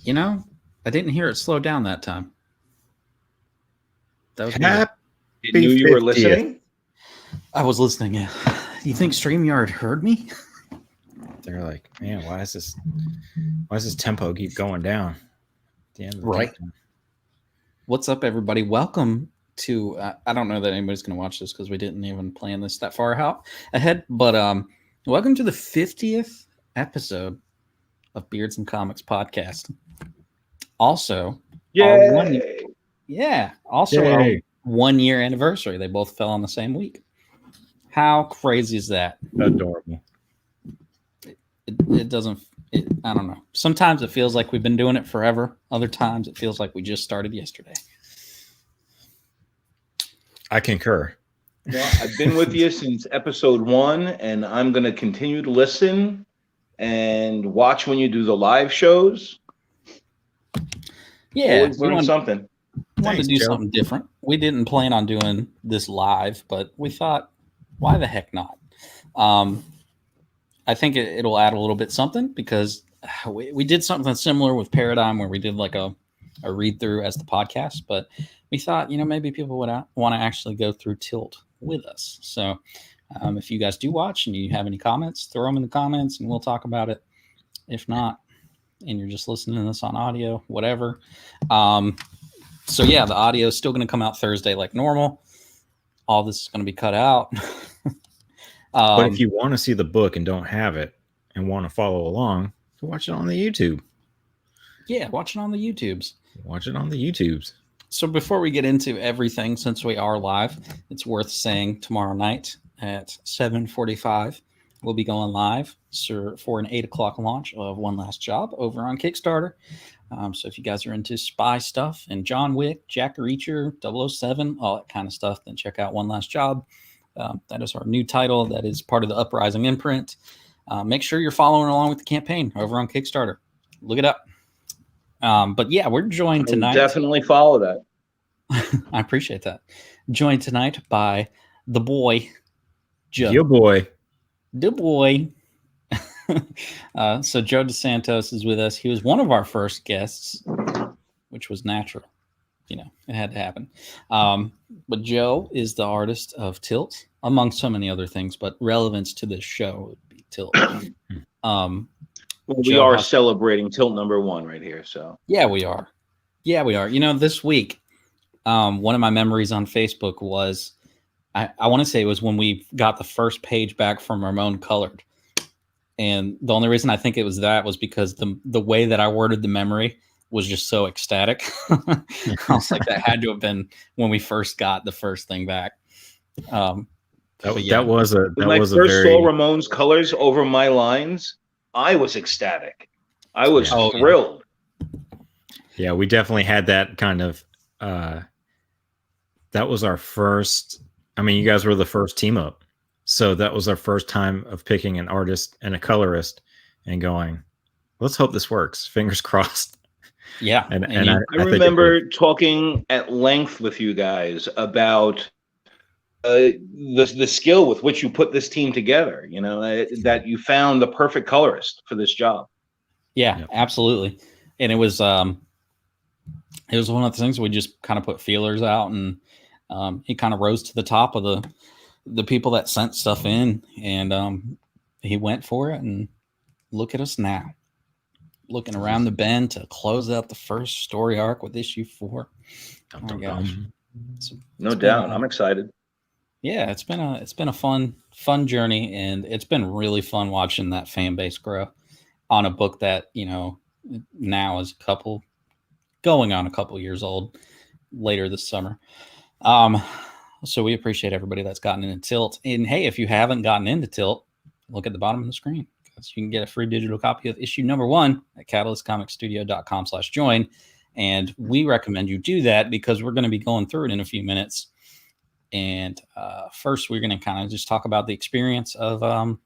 You know, I didn't hear it slow down that time. That was weird. Happy You knew you were 50th. listening? I was listening. Yeah. You think StreamYard heard me? They're like, man, why does this tempo keep going down? At the end of the Right. countdown? What's up, everybody? Welcome to. I don't know that anybody's going to watch this because we didn't even plan this that far out ahead. But welcome to the 50th episode of Beards and Comics podcast. Also, our our 1 year anniversary. They both fell on the same week. How crazy is that? Adorable. It doesn't. I don't know. Sometimes it feels like we've been doing it forever. Other times it feels like we just started yesterday. I concur. Well, I've been with you since episode 1, and I'm going to continue to listen and watch when you do the live shows. Yeah, Always learn something. Wanted to do something different. We didn't plan on doing this live, but we thought, why the heck not? I think it'll add a little bit something because we did something similar with Paradigm where we did like a read through as the podcast, but we thought, maybe people would want to actually go through Tilt with us. So if you guys do watch and you have any comments, throw them in the comments and we'll talk about it. If not, and you're just listening to this on audio, whatever. So yeah, the audio is still going to come out Thursday like normal. All this is going to be cut out. But if you want to see the book and don't have it and want to follow along, watch it on the YouTube. Yeah, watch it on the YouTubes. Watch it on the YouTubes. So before we get into everything, since we are live, it's worth saying tomorrow night at 7:45, we'll be going live for an 8 o'clock launch of One Last Job over on Kickstarter. So if you guys are into spy stuff and John Wick, Jack Reacher, 007, all that kind of stuff, then check out One Last Job. That is our new title. That is part of the Uprising imprint. Make sure you're following along with the campaign over on Kickstarter. Look it up. But yeah, we're joined tonight. Definitely follow that. I appreciate that. Joined tonight by the boy, Joe. Your boy. The boy. So Joe Desantos is with us. He was one of our first guests, which was natural. It had to happen. But Joe is the artist of Tilt, among so many other things, but relevance to this show would be Tilt. Well, we are celebrating Tilt #1 right here. So yeah, we are. This week, one of my memories on Facebook was, I want to say it was when we got the first page back from Ramon Colored. And the only reason I think it was that was because the way that I worded the memory was just so ecstatic. I was like, that had to have been when we first got the first thing back. When I first saw Ramon's colors over my lines, I was ecstatic. I was thrilled. Yeah, we definitely had that kind of. That was our first. I mean, you guys were the first team up, so that was our first time of picking an artist and a colorist and going, let's hope this works. Fingers crossed. Yeah. And I remember talking at length with you guys about the skill with which you put this team together, that you found the perfect colorist for this job. Yeah, absolutely. And it was one of the things we just kind of put feelers out, and he kind of rose to the top of the people that sent stuff in, and he went for it, and look at us now. Looking around the bend to close out the first story arc with issue 4. Oh my gosh. No doubt. I'm excited. Yeah, it's been a fun journey, and it's been really fun watching that fan base grow on a book that, now is going on a couple years old later this summer. So we appreciate everybody that's gotten into Tilt. And hey, if you haven't gotten into Tilt, look at the bottom of the screen. So you can get a free digital copy of issue #1 at catalystcomicsstudio.com/join. And we recommend you do that because we're going to be going through it in a few minutes. And first, we're going to kind of just talk about the experience of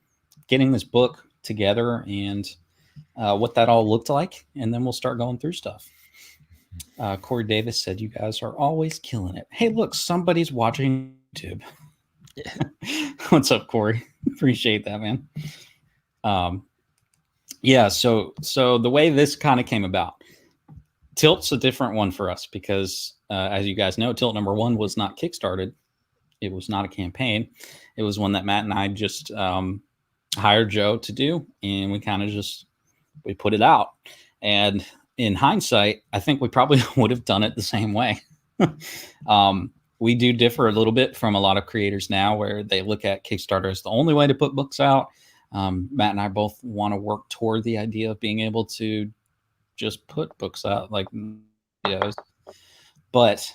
getting this book together and what that all looked like. And then we'll start going through stuff. Corey Davis said, you guys are always killing it. Hey, look, somebody's watching YouTube. What's up, Corey? Appreciate that, man. Yeah, so the way this kind of came about, Tilt's a different one for us because, as you guys know, Tilt number 1 was not kickstarted. It was not a campaign. It was one that Matt and I just hired Joe to do, and we kind of we put it out. And in hindsight, I think we probably would have done it the same way. We do differ a little bit from a lot of creators now, where they look at Kickstarter as the only way to put books out. Matt and I both want to work toward the idea of being able to just put books out like videos, but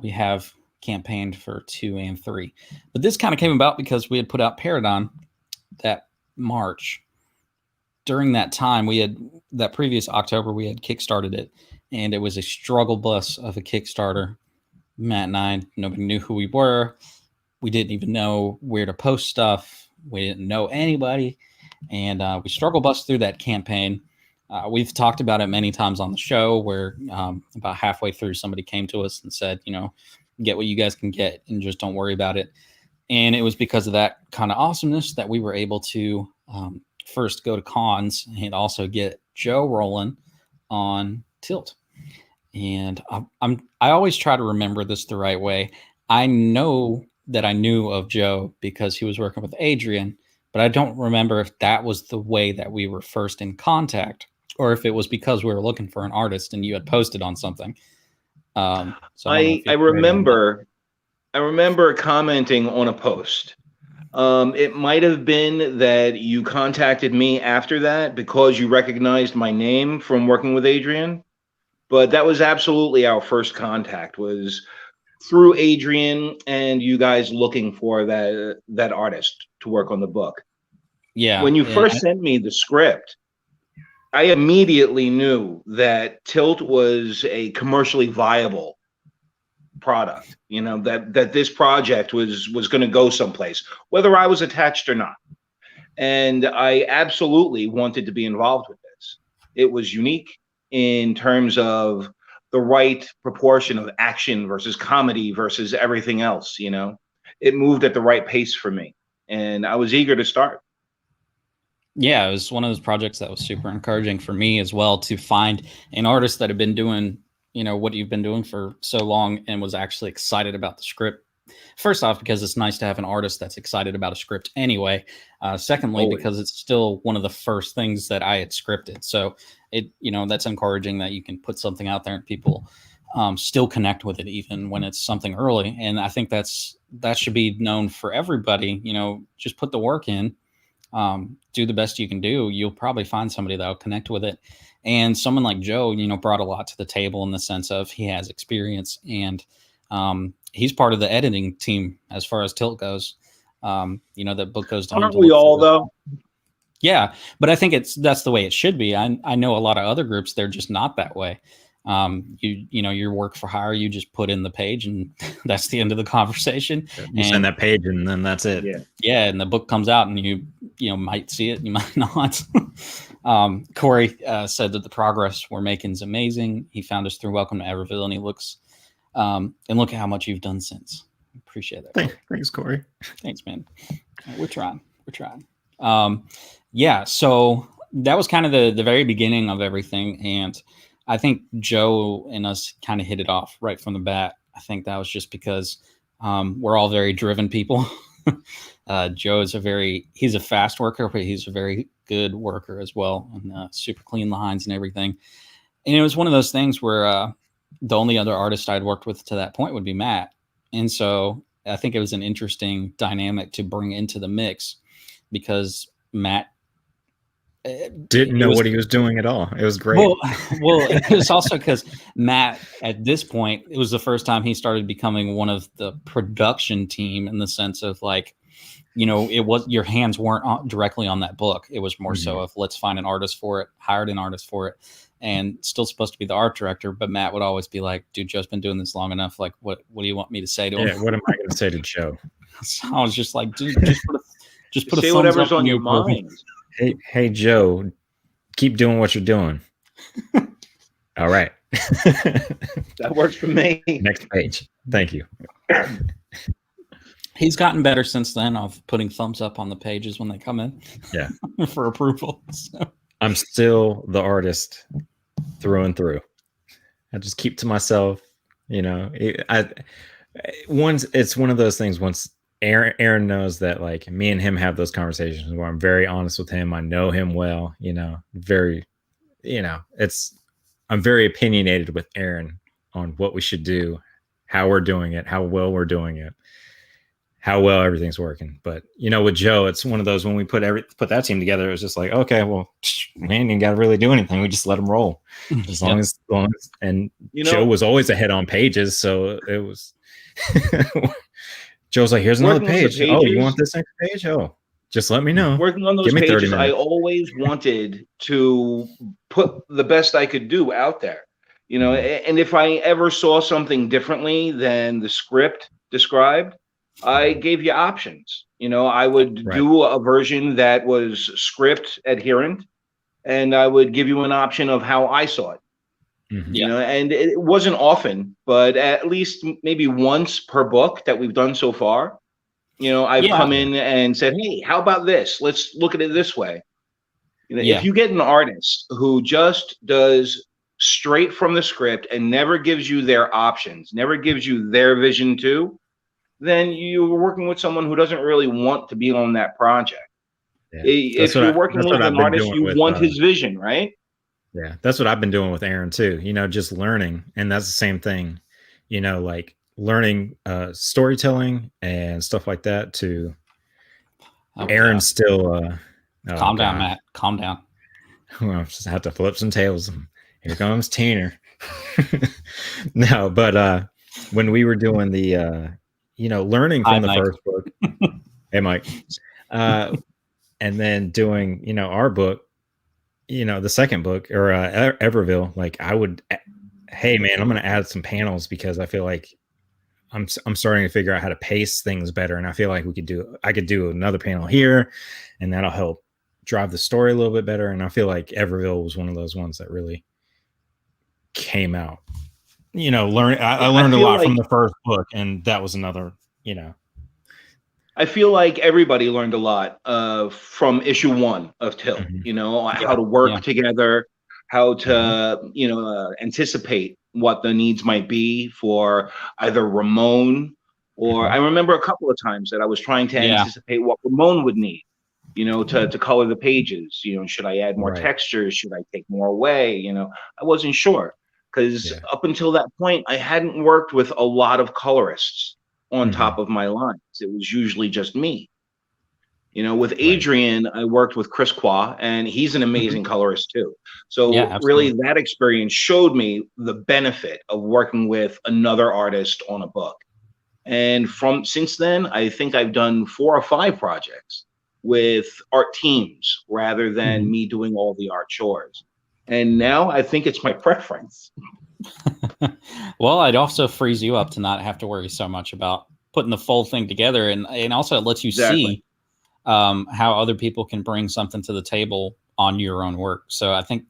we have campaigned for 2 and 3. But this kind of came about because we had put out Paradigm that March. During that time, that previous October, we had kickstarted it, and it was a struggle bus of a Kickstarter. Matt and I, nobody knew who we were. We didn't even know where to post stuff. We didn't know anybody, and we struggle bus through that campaign. We've talked about it many times on the show, where about halfway through, somebody came to us and said, get what you guys can get and just don't worry about it. And it was because of that kind of awesomeness that we were able to first go to cons and also get Joe rolling on Tilt. And I always try to remember this the right way. I know that I knew of Joe because he was working with Adrian, but I don't remember if that was the way that we were first in contact, or if it was because we were looking for an artist and you had posted on something. So I remember commenting on a post. It might have been that you contacted me after that because you recognized my name from working with Adrian. But that was absolutely our first contact, was through Adrian and you guys looking for that artist to work on the book. Yeah. When you first sent me the script, I immediately knew that Tilt was a commercially viable product, that this project was going to go someplace, whether I was attached or not. And I absolutely wanted to be involved with this. It was unique in terms of the right proportion of action versus comedy versus everything else. It moved at the right pace for me, and I was eager to start. Yeah, it was one of those projects that was super encouraging for me as well, to find an artist that had been doing, what you've been doing for so long and was actually excited about the script. First off, because it's nice to have an artist that's excited about a script anyway. Secondly, because it's still one of the first things that I had scripted. So that's encouraging that you can put something out there and people still connect with it, even when it's something early. And I think that should be known for everybody. Just put the work in. Do the best you can do. You'll probably find somebody that'll connect with it. And someone like Joe, brought a lot to the table in the sense of he has experience, and he's part of the editing team as far as Tilt goes. That book goes to. Aren't we all though? Yeah, but I think that's the way it should be. I know a lot of other groups, they're just not that way. Your work for hire, you just put in the page and that's the end of the conversation. You send that page and then that's it. Yeah. And the book comes out and you might see it, you might not. Corey said that the progress we're making is amazing. He found us through Welcome to Everville, and he looks, and look at how much you've done since. Appreciate that. Thanks, Corey. Thanks, man. We're trying. So that was kind of the very beginning of everything. And I think Joe and us kind of hit it off right from the bat. I think that was just because we're all very driven people. Joe is he's a fast worker, but he's a very good worker as well, and super clean lines and everything. And it was one of those things where the only other artist I'd worked with to that point would be Matt. And so I think it was an interesting dynamic to bring into the mix, because Matt didn't know what he was doing at all. It was great. Well, it was also because Matt, at this point, it was the first time he started becoming one of the production team, in the sense of it was, your hands weren't directly on that book. It was more so of, let's find an artist for it, hired an artist for it, and still supposed to be the art director. But Matt would always be like, dude, Joe's been doing this long enough. Like, what do you want me to say to him? Yeah, what am I going to say to Joe? So I was just like, dude, just put a say thumbs whatever's up on your mind. Hey, Joe, keep doing what you're doing. All right. That works for me. Next page. Thank you. He's gotten better since then of putting thumbs up on the pages when they come in. Yeah. For approval. So. I'm still the artist through and through. I just keep to myself. You know, it's one of those things. Once Aaron knows that, like, me and him have those conversations where I'm very honest with him. I know him well. You know, I'm very opinionated with Aaron on what we should do, how we're doing it, how well we're doing it, how well everything's working. But with Joe, it's one of those, when we put that team together, it was just like, okay, well, man, you got to really do anything. We just let them roll as long as and Joe was always ahead on pages, so it was. Joe's like, here's another page. Oh, you want this next page? Oh, just let me know. Working on those pages, I always wanted to put the best I could do out there, and if I ever saw something differently than the script described, I gave you options. I would do a version that was script adherent, and I would give you an option of how I saw it. And it wasn't often, but at least maybe once per book that we've done so far, I've come in and said, hey, how about this? Let's look at it this way. If you get an artist who just does straight from the script and never gives you their options, never gives you their vision too, then you're working with someone who doesn't really want to be on that project. If you're working with an artist, you want his vision, right? Yeah, that's what I've been doing with Aaron too. Just learning, and that's the same thing. Like learning storytelling and stuff like that. To Aaron's still. Calm down, Matt. Calm down. Well, just have to flip some tails. Here comes Teener. No, but when we were doing the, learning from the first book. Hey, Mike. And then doing, our book. The second book, or Everville, like I would, hey man, I'm going to add some panels because I feel like I'm starting to figure out how to pace things better, and I feel like I could do another panel here, and that'll help drive the story a little bit better. And I feel like Everville was one of those ones that really came out. I learned a lot from the first book, and that was another. I feel like everybody learned a lot from issue 1 of Tilt, how to work together, how to, anticipate what the needs might be for either Ramon or I remember a couple of times that I was trying to anticipate what Ramon would need, to color the pages. Should I add more textures? Should I take more away? I wasn't sure because up until that point, I hadn't worked with a lot of colorists on top of my lines. It was usually just me. With Adrian, I worked with Chris Qua, and he's an amazing colorist too. So really that experience showed me the benefit of working with another artist on a book. And since then, I think I've done 4 or 5 projects with art teams rather than me doing all the art chores. And now I think it's my preference. Well, it also frees you up to not have to worry so much about putting the full thing together, and also it lets you see how other people can bring something to the table on your own work. So I think,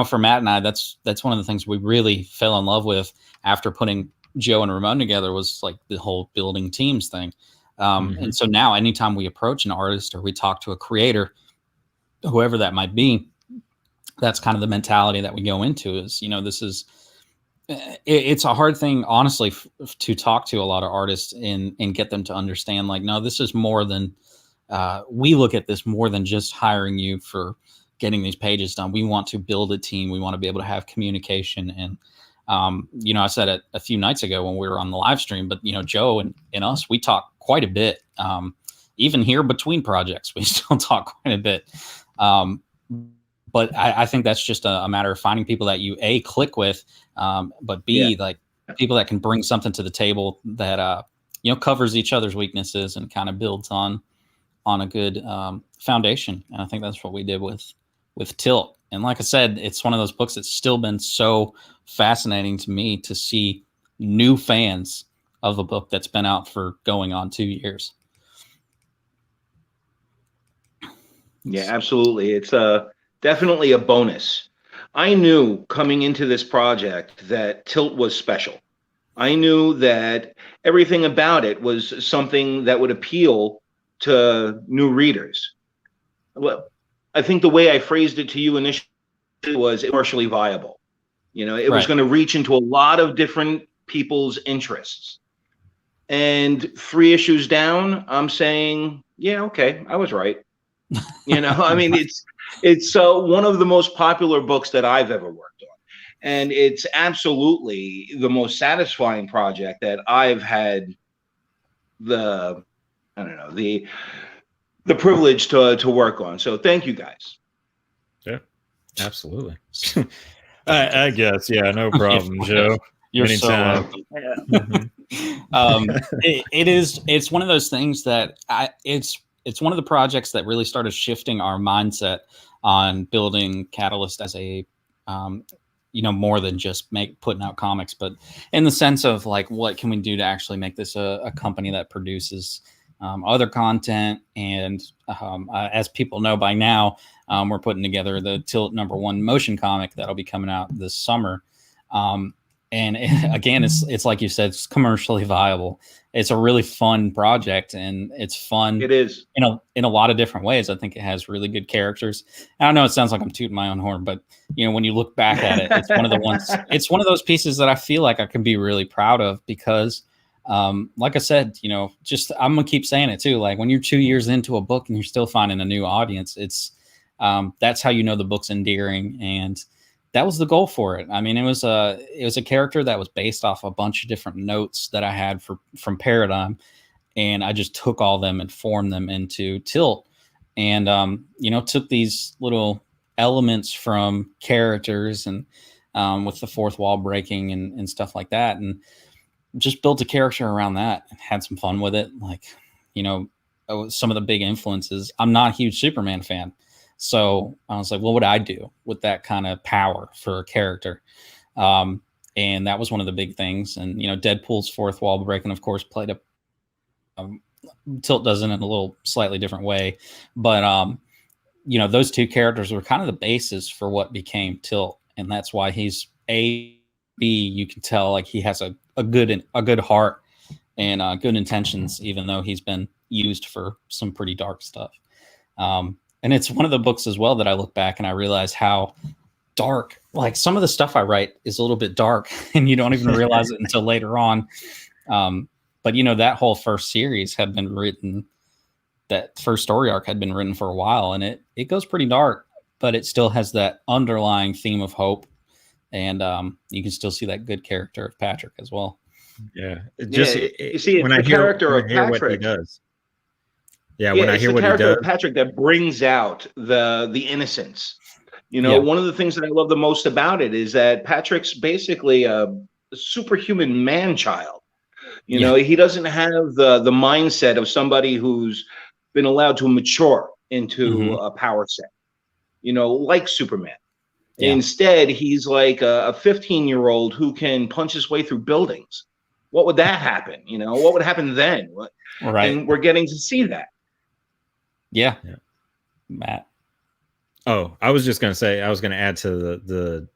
for Matt and I, that's one of the things we really fell in love with after putting Joe and Ramon together, was like the whole building teams thing. And so now anytime we approach an artist or we talk to a creator, whoever that might be, that's kind of the mentality that we go into is, it's a hard thing, honestly, to talk to a lot of artists and get them to understand, like, no, this is more than, we look at this more than just hiring you for getting these pages done. We want to build a team. We want to be able to have communication. And, I said it a few nights ago when we were on the live stream, but, Joe and us, we talk quite a bit. Even here between projects, we still talk quite a bit. But I think that's just a matter of finding people that you click with, but B, like people that can bring something to the table that covers each other's weaknesses and kind of builds on a good foundation. And I think that's what we did with Tilt. And like I said, it's one of those books that's still been so fascinating to me to see new fans of a book that's been out for going on 2 years. Yeah, absolutely. It's definitely a bonus. I knew coming into this project that Tilt was special. I knew that everything about it was something that would appeal to new readers. Well, I think the way I phrased it to you initially was commercially viable. You know, it was going to reach into a lot of different people's interests. And 3 issues down, I'm saying, yeah, okay, I was right. You know, I mean, it's one of the most popular books that I've ever worked on. And it's absolutely the most satisfying project that I've had the privilege to work on. So thank you guys. Yeah, absolutely. I guess, yeah, no problem, Joe. You're anytime. So welcome. It's one of those things that it's one of the projects that really started shifting our mindset on building Catalyst as a more than just putting out comics, but in the sense of like, what can we do to actually make this a company that produces other content? And as people know by now, we're putting together the Tilt #1 motion comic that'll be coming out this summer. And again, it's like you said, it's commercially viable. It's a really fun project, and it's fun. It is in a lot of different ways. I think it has really good characters. I know it sounds like I'm tooting my own horn, but when you look back at it, it's one of the ones. It's one of those pieces that I feel like I can be really proud of because, like I said, just I'm gonna keep saying it too. Like when you're 2 years into a book and you're still finding a new audience, it's that's how the book's endearing. And that was the goal for it. I mean, it was a character that was based off a bunch of different notes that I had from Paradigm, and I just took all them and formed them into Tilt, and took these little elements from characters and with the fourth wall breaking and stuff like that, and just built a character around that and had some fun with it. Like, some of the big influences. I'm not a huge Superman fan. So I was like, what would I do with that kind of power for a character? And that was one of the big things. And, Deadpool's fourth wall breaking, of course, played Tilt does it in a little slightly different way. But, those two characters were kind of the basis for what became Tilt. And that's why he's you can tell like he has a good heart and good intentions, even though he's been used for some pretty dark stuff. And it's one of the books as well that I look back and I realize how dark, like some of the stuff I write is a little bit dark and you don't even realize it until later on. But that whole first series had been written, that first story arc had been written for a while, and it goes pretty dark, but it still has that underlying theme of hope. And you can still see that good character of Patrick as well. Yeah. You see, when I hear what he does. Yeah, when I hear what he does, Patrick, that brings out the innocence. One of the things that I love the most about it is that Patrick's basically a superhuman man-child. He doesn't have the mindset of somebody who's been allowed to mature into a power set. Like Superman. Yeah. Instead, he's like a 15-year-old who can punch his way through buildings. What would that happen? What would happen then? Right. And we're getting to see that. Yeah. Matt. Oh, I was just going to say, I was going to add to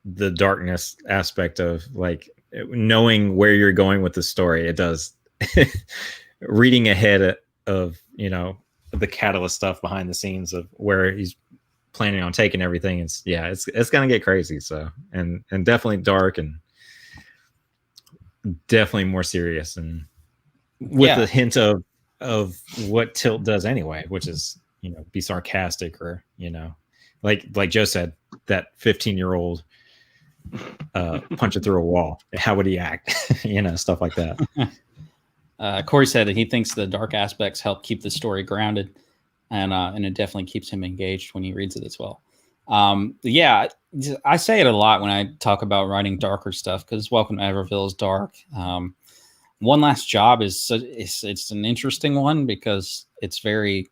the darkness aspect of like knowing where you're going with the story. It does reading ahead of, the Catalyst stuff behind the scenes of where he's planning on taking everything. It's going to get crazy. So, and definitely dark and definitely more serious and with a hint of what Tilt does anyway, which is, be sarcastic or, like Joe said, that 15-year-old punching through a wall. How would he act? Stuff like that. Corey said that he thinks the dark aspects help keep the story grounded, and it definitely keeps him engaged when he reads it as well. I say it a lot when I talk about writing darker stuff because Welcome to Everville is dark. One Last Job it's an interesting one because it's very,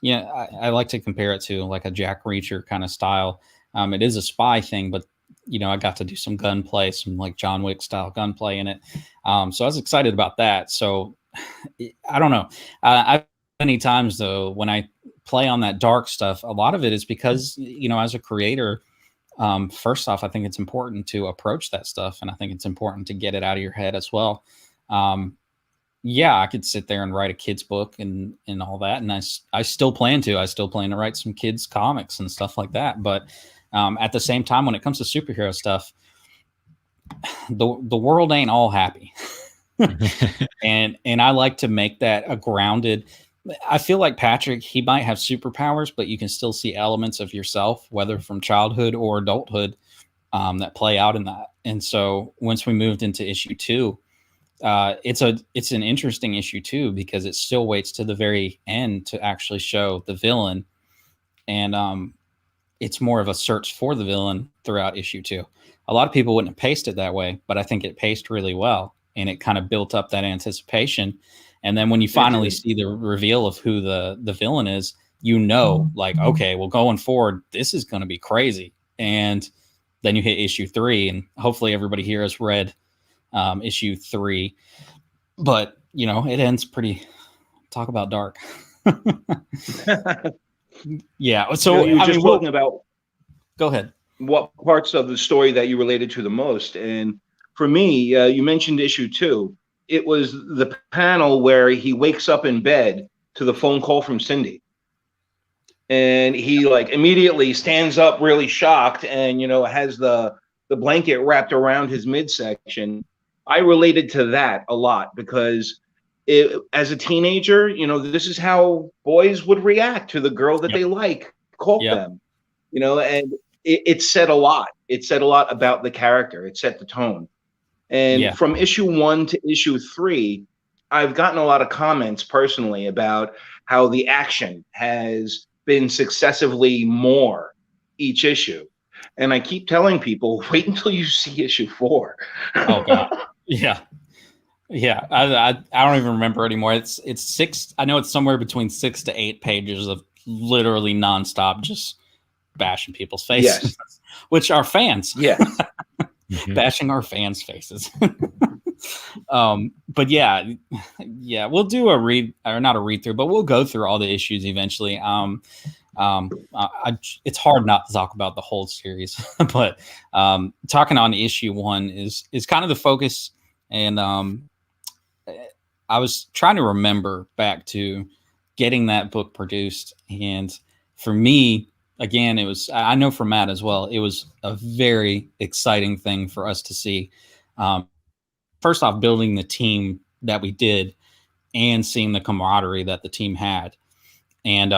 I like to compare it to like a Jack Reacher kind of style. It is a spy thing, but I got to do some gunplay, some like John Wick style gunplay in it. So I was excited about that. So I don't know. Many times though, when I play on that dark stuff, a lot of it is because, as a creator, first off, I think it's important to approach that stuff. And I think it's important to get it out of your head as well. I could sit there and write a kid's book and all that. And I still plan to write some kids comics and stuff like that. But at the same time, when it comes to superhero stuff, the world ain't all happy. and I like to make that a grounded. I feel like Patrick, he might have superpowers, but you can still see elements of yourself, whether from childhood or adulthood, that play out in that. And so once we moved into issue 2, it's an interesting issue too, because it still waits to the very end to actually show the villain, and it's more of a search for the villain throughout issue 2. A lot of people wouldn't have paced it that way, but I think it paced really well, and it kind of built up that anticipation. And then when you finally see the reveal of who the villain is, like, okay, well, going forward, this is going to be crazy. And then you hit issue 3, and hopefully everybody here has read issue 3, but it ends pretty. Talk about dark. Yeah. So you were just talking about. Go ahead. What parts of the story that you related to the most? And for me, you mentioned issue 2. It was the panel where he wakes up in bed to the phone call from Cindy, and he like immediately stands up, really shocked, and has the blanket wrapped around his midsection. I related to that a lot because as a teenager, this is how boys would react to the girl that they like, call them, and it said a lot. It said a lot about the character. It set the tone. And from issue 1 to issue 3, I've gotten a lot of comments personally about how the action has been successively more each issue. And I keep telling people, wait until you see issue 4. Oh God. Yeah. I don't even remember anymore. It's 6. I know it's somewhere between 6 to 8 pages of literally nonstop just bashing people's faces, which are fans. Yeah. Bashing our fans' faces. But we'll do a read, or not a read through, but we'll go through all the issues eventually. It's hard not to talk about the whole series, but talking on issue 1 is kind of the focus. And I was trying to remember back to getting that book produced, and for me, again, it was, I know for Matt as well, it was a very exciting thing for us to see. First off, building the team that we did and seeing the camaraderie that the team had. And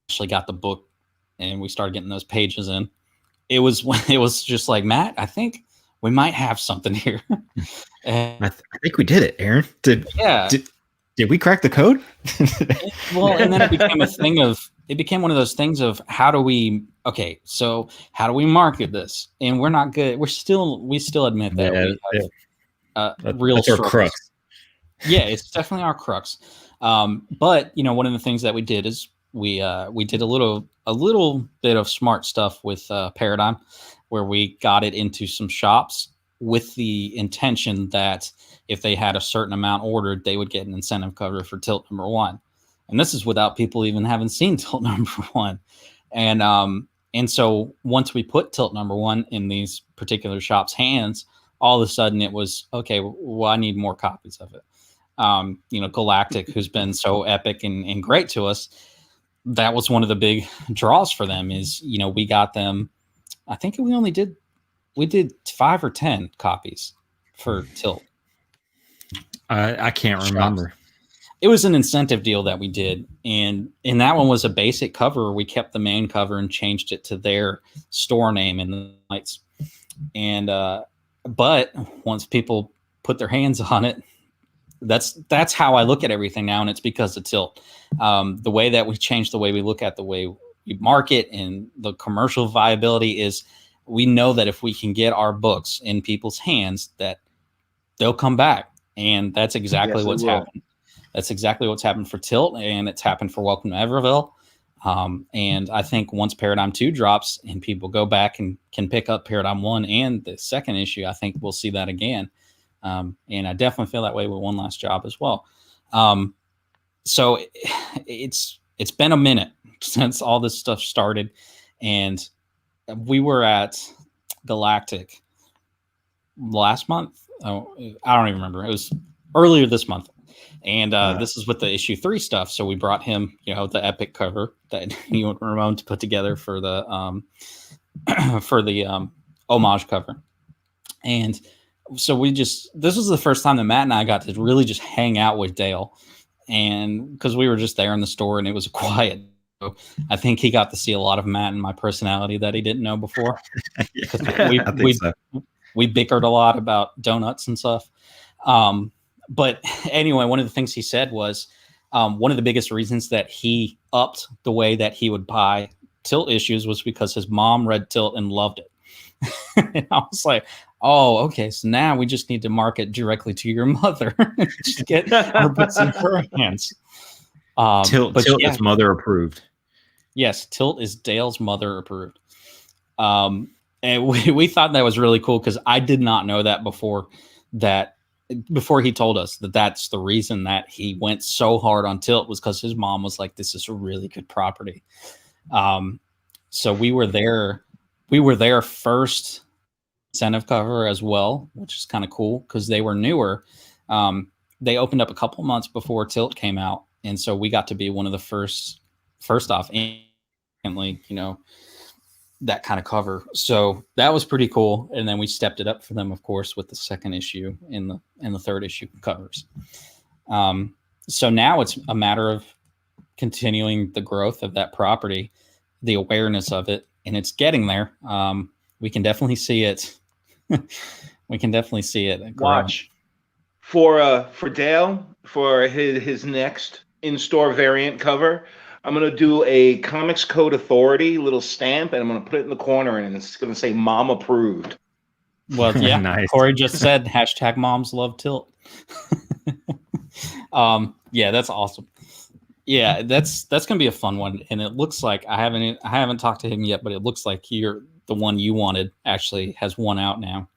actually got the book and we started getting those pages in. It was just like, Matt, I think we might have something here. I think we did it, Aaron. Did we crack the code? Well, and then it became one of those things of how do we market this? And we're not good. We still admit that real that's our crux. Yeah, it's definitely our crux. But one of the things that we did is we did a little bit of smart stuff with Paradigm, where we got it into some shops with the intention that if they had a certain amount ordered, they would get an incentive cover for Tilt number 1. And this is without people even having seen Tilt number 1. And so once we put Tilt number 1 in these particular shops' hands, all of a sudden it was, okay, well, I need more copies of it. Galactic, who's been so epic and great to us, that was one of the big draws for them is, we got them, I think we did 5 or 10 copies for Tilt. I can't remember. It was an incentive deal that we did. And that one was a basic cover. We kept the main cover and changed it to their store name in the lights. And, but once people put their hands on it, that's how I look at everything now. And it's because of Tilt. The way that we changed the way we look at the way we market and the commercial viability is we know that if we can get our books in people's hands, that they'll come back. And that's exactly what's happened. That's exactly what's happened for Tilt, and it's happened for Welcome to Everville. And I think once Paradigm 2 drops and people go back and can pick up Paradigm 1 and the second issue, I think we'll see that again. And I definitely feel that way with One Last Job as well. So it's been a minute since all this stuff started, and we were at Galactic last month. Oh, I don't even remember. It was earlier this month. And this is with the issue 3 stuff. So we brought him, the epic cover that you and Ramon to put together for the homage cover. And so this was the first time that Matt and I got to really just hang out with Dale. And because we were just there in the store and it was quiet. So I think he got to see a lot of Matt and my personality that he didn't know before. I think so. We bickered a lot about donuts and stuff. But anyway, one of the things he said was one of the biggest reasons that he upped the way that he would buy Tilt issues was because his mom read Tilt and loved it. And I was like, oh, okay. So now we just need to market directly to your mother. Just get our books in her hands. Tilt is mother approved. Yes, Tilt is Dale's mother approved. And we thought that was really cool because I did not know that before he told us that that's the reason that he went so hard on Tilt was because his mom was like, this is a really good property. So we were their first incentive cover as well, which is kind of cool because they were newer. They opened up a couple months before Tilt came out. And so we got to be one of the first off, instantly, that kind of cover. So that was pretty cool. And then we stepped it up for them, of course, with the second issue and the third issue covers. So now it's a matter of continuing the growth of that property, the awareness of it, and it's getting there. We can definitely see it. We can definitely see it. Watch for Dale for his next in-store variant cover. I'm going to do a Comics Code Authority little stamp, and I'm going to put it in the corner, and it's going to say "Mom approved." Well, yeah. Nice. Corey just said #moms love Tilt. Yeah, that's awesome. Yeah, that's gonna be a fun one, and it looks like I haven't talked to him yet, but it looks like the one you wanted actually has one out now.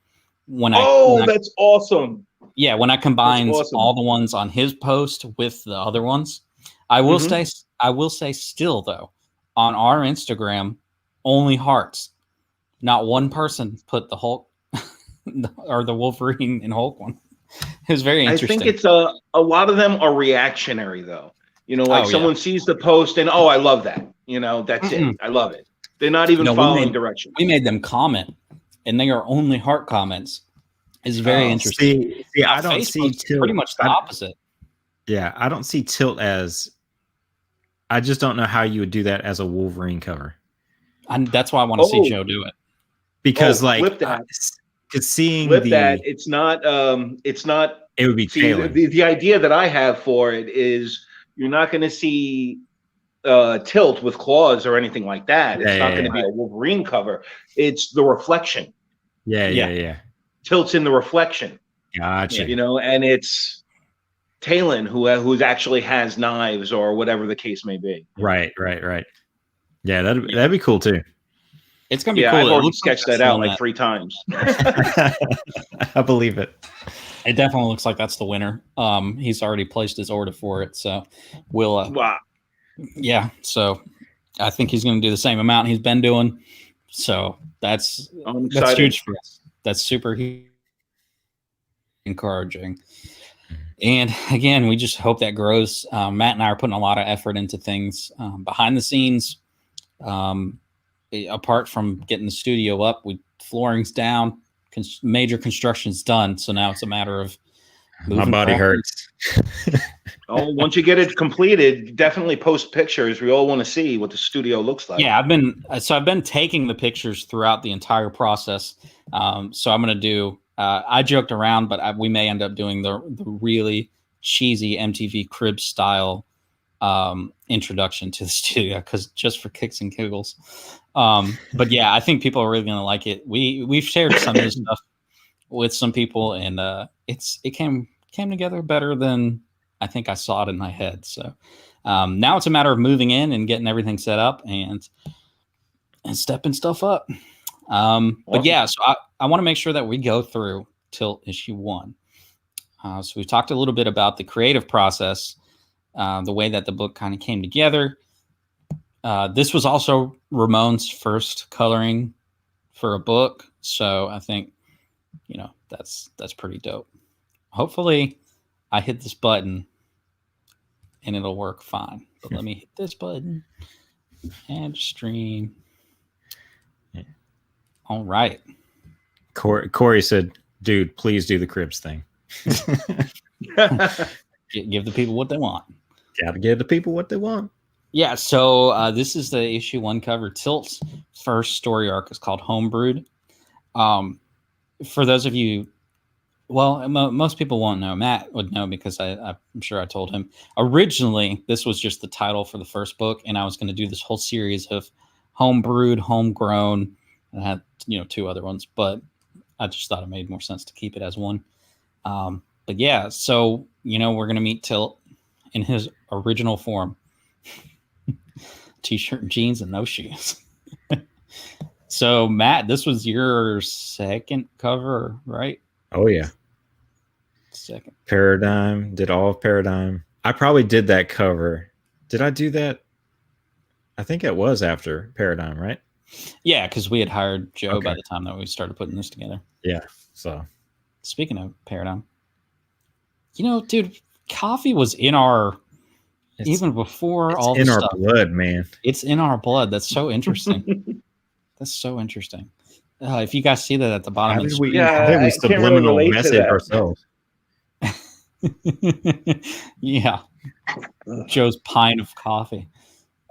That's awesome. Yeah, when I combine all the ones on his post with the other ones, I will say still though, on our Instagram, only hearts. Not one person put the Hulk or the Wolverine and Hulk one. It was very interesting. I think it's a lot of them are reactionary though. Someone sees the post and I love that. That's it. I love it. They're not even following direction. We made them comment, and they are only heart comments. It's very interesting. See, I don't see Tilt. Pretty much the opposite. Yeah, I don't see Tilt as. I just don't know how you would do that as a Wolverine cover. And that's why I want to see Joe do it. Because flip that. Seeing that, it's not. It would be tailored. The idea that I have for it is you're not going to see Tilt with claws or anything like that. It's not going to be a Wolverine cover. It's the reflection. Yeah. Tilt's in the reflection. Gotcha. And it's Talon who actually has knives or whatever the case may be. Right. Yeah, that'd be cool too. It's gonna be cool. I've already sketched that out like 3 times. I believe it. It definitely looks like that's the winner. He's already placed his order for it, so we'll. Wow. Yeah, so I think he's going to do the same amount he's been doing. So that's huge for us. That's super encouraging. And again, we just hope that grows. Matt and I are putting a lot of effort into things behind the scenes. Apart from getting the studio up, flooring's down, major construction's done. So now it's a matter of my body hurts. Once you get it completed, definitely post pictures. We all want to see what the studio looks like. Yeah, I've been taking the pictures throughout the entire process. So I'm going to do. I joked around, but we may end up doing the really cheesy MTV Cribs style introduction to the studio, because just for kicks and giggles. But yeah, I think people are really going to like it. We've shared some of this stuff with some people, and it came together better than I think I saw it in my head. So now it's a matter of moving in and getting everything set up and stepping stuff up. But yeah, so I want to make sure that we go through Tilt issue 1. So we talked a little bit about the creative process, the way that the book kind of came together. This was also Ramon's first coloring for a book. So I think, that's pretty dope. Hopefully I hit this button and it'll work fine. But let me hit this button and stream. All right. Corey said, "Dude, please do the Cribs thing." Give the people what they want. Gotta give the people what they want. Yeah, so this is the issue 1 cover. Tilt's first story arc is called Homebrewed. For those of you, well, most people won't know. Matt would know because I'm sure I told him. Originally, this was just the title for the first book, and I was going to do this whole series of Homebrewed, Homegrown, and I had 2 other ones, but I just thought it made more sense to keep it as one. But yeah, so we're going to meet Tilt in his original form. T-shirt and jeans and no shoes. So Matt, this was your second cover, right? Oh yeah. Second. Paradigm, did all of Paradigm. I probably did that cover. Did I do that? I think it was after Paradigm, right? Yeah, because we had hired Joe by the time that we started putting this together. Yeah. So speaking of Paradigm, dude, coffee was in our even before all this in our stuff. blood, man. It's in our blood. That's so interesting. That's so interesting. If you guys see that at the bottom of the screen, we subliminal really message ourselves. Yeah. Joe's pint of coffee.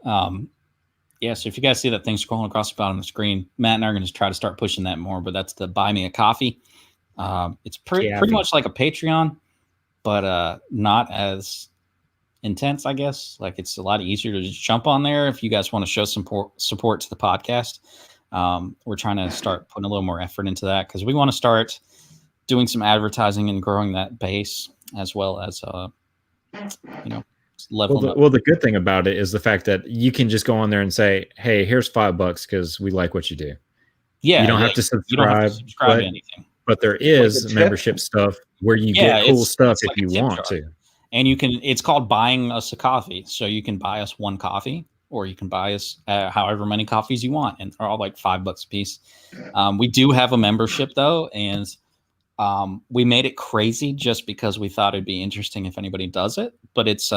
Yeah, so if you guys see that thing scrolling across the bottom of the screen, Matt and I are going to try to start pushing that more, but that's to buy me a coffee. It's pretty much like a Patreon, but not as intense, I guess. Like, it's a lot easier to just jump on there if you guys want to show some support to the podcast. We're trying to start putting a little more effort into that because we want to start doing some advertising and growing that base as well as leveling up. Well, the good thing about it is the fact that you can just go on there and say, "Hey, here's $5 because we like what you do." Yeah, you don't have to subscribe. To anything. But there is membership stuff where you get cool stuff if you want to. And you can. It's called buying us a coffee. So you can buy us one coffee, or you can buy us however many coffees you want, and they're all like $5 a piece. We do have a membership though, and we made it crazy just because we thought it'd be interesting if anybody does it. But it's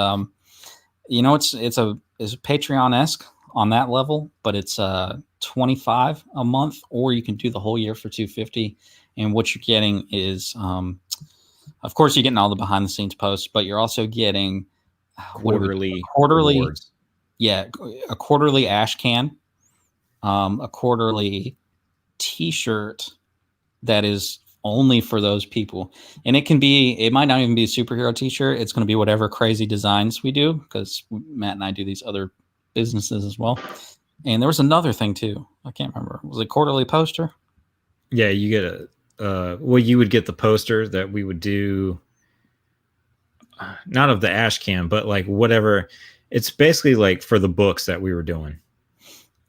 it's Patreon-esque on that level, but it's $25 a month, or you can do the whole year for $250. And what you're getting is, of course, you're getting all the behind the scenes posts, but you're also getting quarterly, rewards. Yeah, a quarterly ash can, a quarterly T-shirt that is only for those people. And it might not even be a superhero T-shirt. It's going to be whatever crazy designs we do, because Matt and I do these other businesses as well. And there was another thing too. I can't remember. Was it quarterly poster? Yeah, you get you would get the poster that we would do, not of the ash can, but like whatever. It's basically like for the books that we were doing.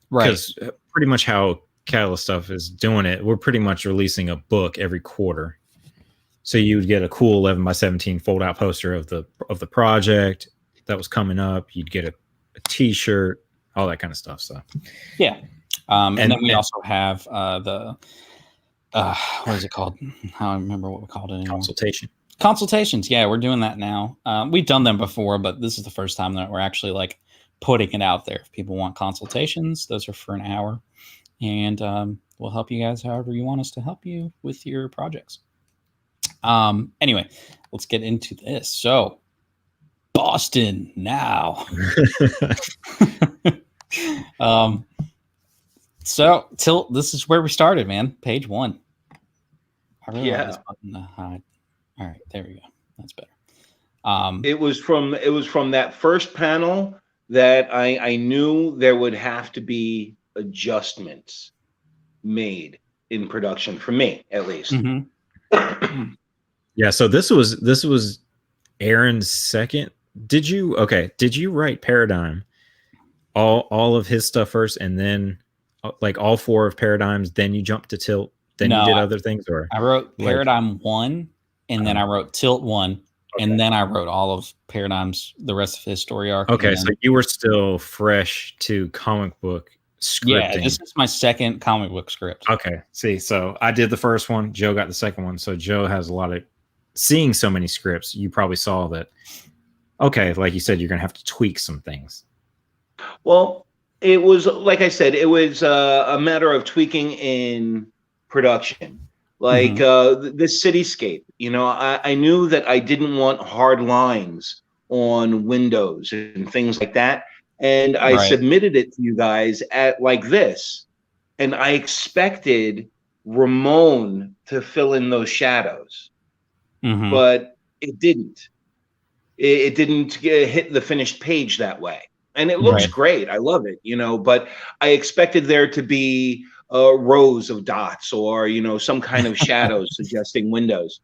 Right. Because pretty much how Catalyst Stuff is doing it, we're pretty much releasing a book every quarter. So you would get a cool 11x17 fold out poster of the project that was coming up. You'd get a T-shirt, all that kind of stuff. So yeah. And then we also have the what is it called? I don't remember what we called it anymore. Consultations. Yeah, we're doing that now. We've done them before, but this is the first time that we're actually like putting it out there. If people want consultations, those are for an hour. And we'll help you guys however you want us to help you with your projects. Anyway, let's get into this. So, Boston now. So, Tilt, this is where we started, man. Page 1. I really like this button to hide. All right, there we go. That's better. It was from that first panel that I knew there would have to be adjustments made in production for me, at least. Mm-hmm. Yeah, so this was Aaron's second. Did you write Paradigm, all of his stuff first, and then like all 4 of Paradigms, then you jumped to Tilt, then you did other things? Or I wrote Paradigm 1, and then I wrote Tilt 1, and then I wrote all of Paradigm's, the rest of his story arc. Okay, so you were still fresh to comic book scripting. Yeah, this is my second comic book script. Okay, see, so I did the first one, Joe got the second one, so Joe has a lot of, seeing so many scripts, you probably saw that, okay, like you said, you're going to have to tweak some things. Well, it was, like I said, it was a matter of tweaking in production. like this cityscape. You know, I knew that I didn't want hard lines on windows and things like that. And I submitted it to you guys at like this. And I expected Ramon to fill in those shadows, but it didn't. It didn't hit the finished page that way. And it looks great. I love it, you know, but I expected there to be rows of dots or, you know, some kind of shadows suggesting windows.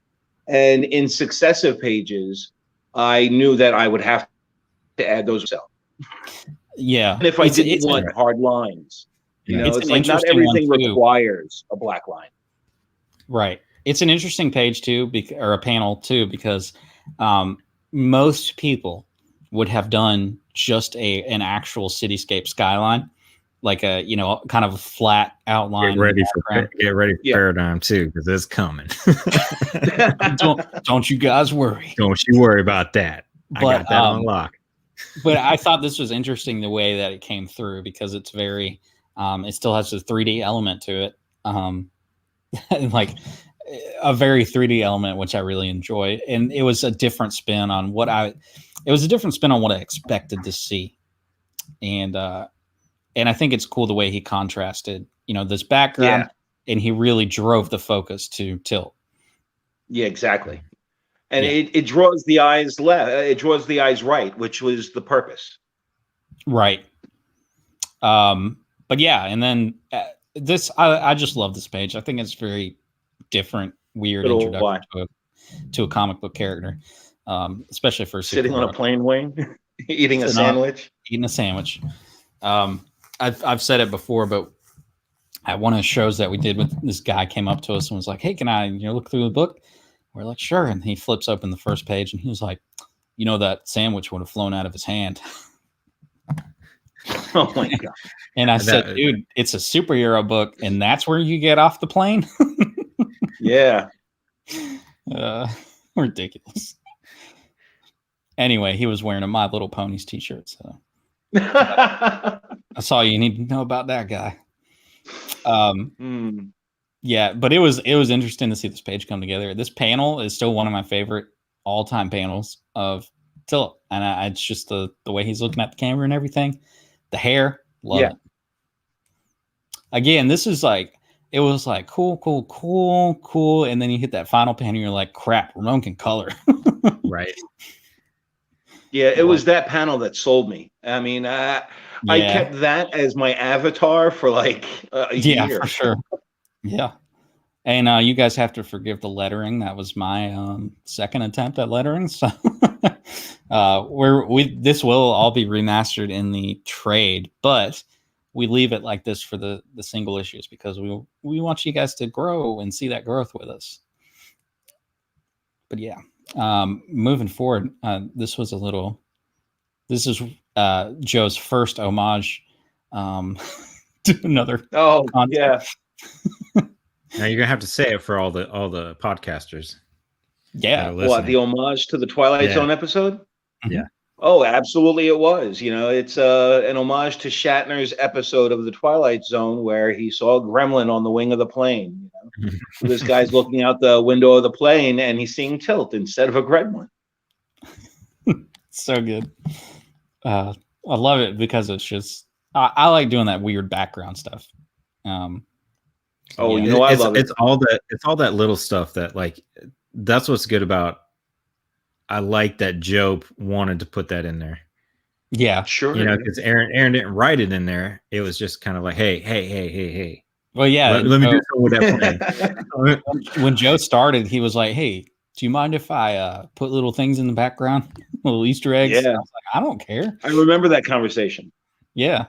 And in successive pages, I knew that I would have to add those myself. Yeah. And if I didn't want hard lines, you know, it's like not everything requires a black line. Right. It's an interesting page too, or a panel too, because most people would have done just an actual cityscape skyline, like a, you know, kind of a flat outline. Get ready for Paradigm too, because it's coming. don't you guys worry. Don't you worry about that. I got that on lock. But I thought this was interesting the way that it came through, because it's very, it still has a 3D element to it. Like a very 3D element, which I really enjoy. And it was a different spin on what I expected to see. And I think it's cool the way he contrasted, you know, this background, and he really drove the focus to Tilt. Yeah, exactly. And it draws the eyes left. It draws the eyes right, which was the purpose. Right. But yeah, and then this, I just love this page. I think it's very different, weird introduction to a comic book character, especially for sitting on a plane, Wayne, eating a sandwich. I've said it before, but at one of the shows that we did, with this guy came up to us and was like, "Hey, can I, you know, look through the book?" We're like, "Sure." And he flips open the first page and he was like, "You know, that sandwich would have flown out of his hand." Oh my God. And I said, "Dude, it's a superhero book, and that's where you get off the plane?" Yeah. Ridiculous. Anyway, he was wearing a My Little Ponies t-shirt, so that's all you need to know about that guy. Yeah, but it was interesting to see this page come together. This panel is still one of my favorite all-time panels of Tilt, and it's just the way he's looking at the camera and everything. The hair, love it. Again, this is like, it was like cool, and then you hit that final panel, and you're like, crap, Ramon can color. Right. Yeah, it was that panel that sold me. I mean, I kept that as my avatar for like a year. Yeah, for sure. Yeah. And you guys have to forgive the lettering. That was my second attempt at lettering. So this will all be remastered in the trade, but we leave it like this for the single issues, because we want you guys to grow and see that growth with us. But yeah, moving forward, this is Joe's first homage to another. Oh, content. Yeah. Now you're gonna have to say it for all the podcasters. Yeah. What, the homage to the Twilight Zone episode? Yeah. Oh, absolutely, it was. You know, it's an homage to Shatner's episode of the Twilight Zone where he saw a gremlin on the wing of the plane. You know? So this guy's looking out the window of the plane and he's seeing Tilt instead of a gremlin. So good. I love it because it's just I like doing that weird background stuff. You know, I love it. It's all that little stuff that, like, that's what's good about. I like that Joe wanted to put that in there. Yeah, sure. You know, because Aaron didn't write it in there. It was just kind of like, hey. Well, yeah. Let me do something with that plan. When Joe started, he was like, "Hey, do you mind if I put little things in the background, little Easter eggs?" Yeah. I was like, "I don't care." I remember that conversation. Yeah.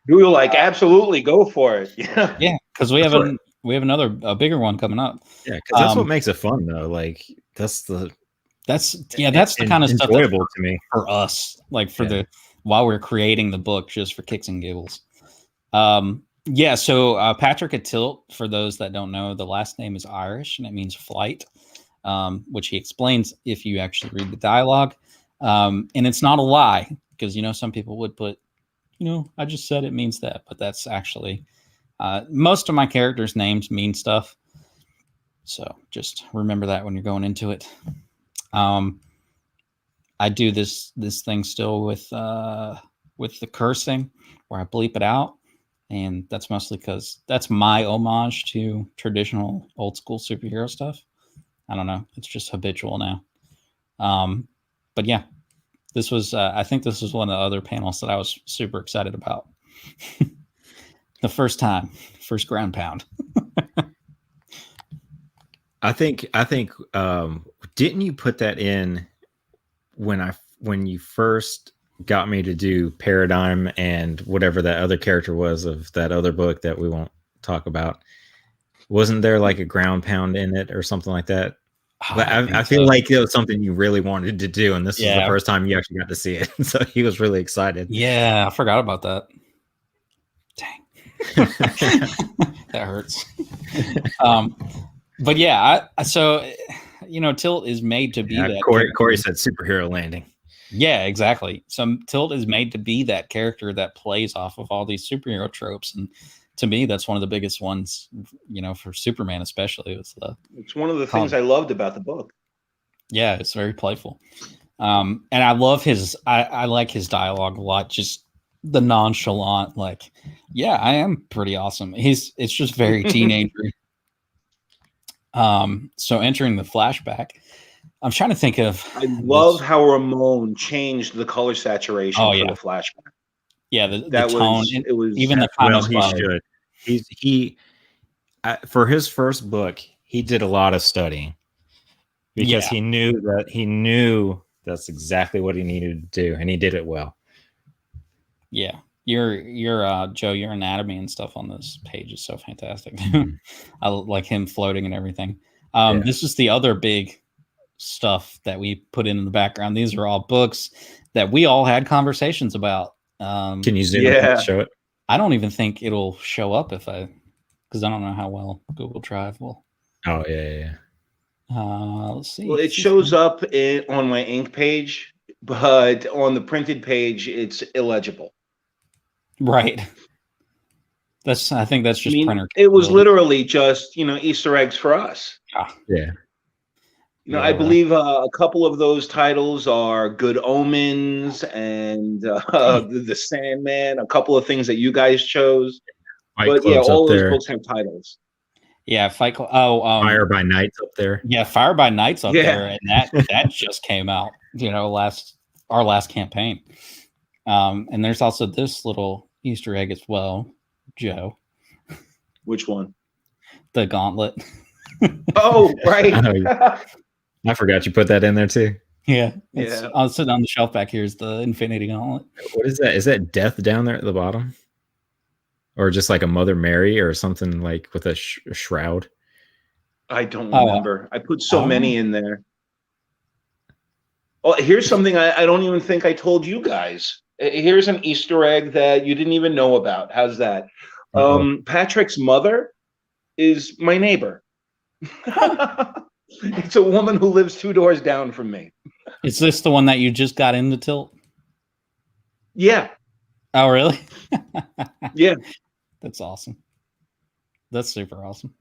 You were like, "Absolutely, go for it." Yeah. Yeah, because we have a bigger one coming up. Yeah, because that's what makes it fun, though. Like that's the kind of stuff enjoyable to me for us, like while we're creating the book, just for kicks and giggles. So Patrick at Tilt, for those that don't know, the last name is Irish and it means flight, which he explains if you actually read the dialogue. And it's not a lie, because, you know, some people would put, you know, I just said it means that, but that's actually most of my characters' names mean stuff. So just remember that when you're going into it. I do this thing still with the cursing, where I bleep it out, and that's mostly because that's my homage to traditional old school superhero stuff. I don't know, it's just habitual now. But yeah, this was I think this was one of the other panels that I was super excited about. The first ground pound. I think didn't you put that in when you first got me to do Paradigm and whatever that other character was of that other book that we won't talk about? Wasn't there like a ground pound in it or something like that? I feel like it was something you really wanted to do, and this was the first time you actually got to see it. So he was really excited. Yeah, I forgot about that. Dang. That hurts. But yeah, so Tilt is made to be that. Corey said superhero landing. Yeah, exactly. So Tilt is made to be that character that plays off of all these superhero tropes, and to me, that's one of the biggest ones. For Superman especially. It's one of the things I loved about the book. Yeah, it's very playful, and I love his. I like his dialogue a lot. Just the nonchalant, like, yeah, I am pretty awesome. It's just very teenagery. So entering the flashback, I'm trying to think of. I love how Ramon changed the color saturation for the flashback. Yeah, the tone. It was even the comments. Well, he should. He for his first book, he did a lot of studying because he knew that's exactly what he needed to do, and he did it well. Yeah. Your Joe, your anatomy and stuff on this page is so fantastic. I like him floating and everything. This is the other big stuff that we put in the background. These are all books that we all had conversations about. Can you zoom in and show it? I don't even think it'll show up because I don't know how well Google Drive will. Oh yeah. Let's see. Well, it shows up on my ink page, but on the printed page, it's illegible. Right. I think that's just printer. It was literally just, Easter eggs for us. Yeah. I believe a couple of those titles are Good Omens and The Sandman, a couple of things that you guys chose. But yeah, all those books have titles. Yeah, Fight Club. Oh, Fire by Night's up there. Yeah, Fire by Night's up there, and that just came out. Our last campaign. And there's also this little Easter egg as well, Joe. Which one? The gauntlet. Oh, right. I forgot you put that in there too. Yeah. I'll sit on the shelf back here is the Infinity Gauntlet. What is that? Is that Death down there at the bottom? Or just like a Mother Mary or something like with a shroud? I don't remember. I put so many in there. Oh, here's something I don't even think I told you guys. Here's an Easter egg that you didn't even know about. How's that? Patrick's mother is my neighbor. It's a woman who lives 2 doors down from me. Is this the one that you just got into Tilt? Yeah. Oh, really? Yeah. That's awesome. That's super awesome.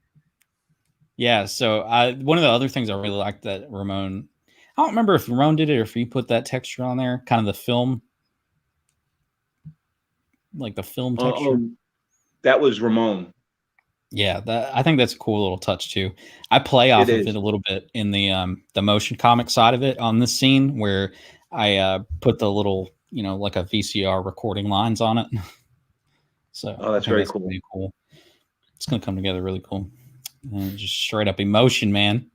Yeah, so one of the other things I really liked that Ramon, I don't remember if Ramon did it or if he put that texture on there, kind of the film, like the film texture. That was Ramon. Yeah, I think that's a cool little touch too. I play off of it a little bit in the motion comic side of it on this scene where I put the little, like a VCR recording lines on it. So that's very cool. Really cool. It's going to come together really cool. And just straight up emotion, man.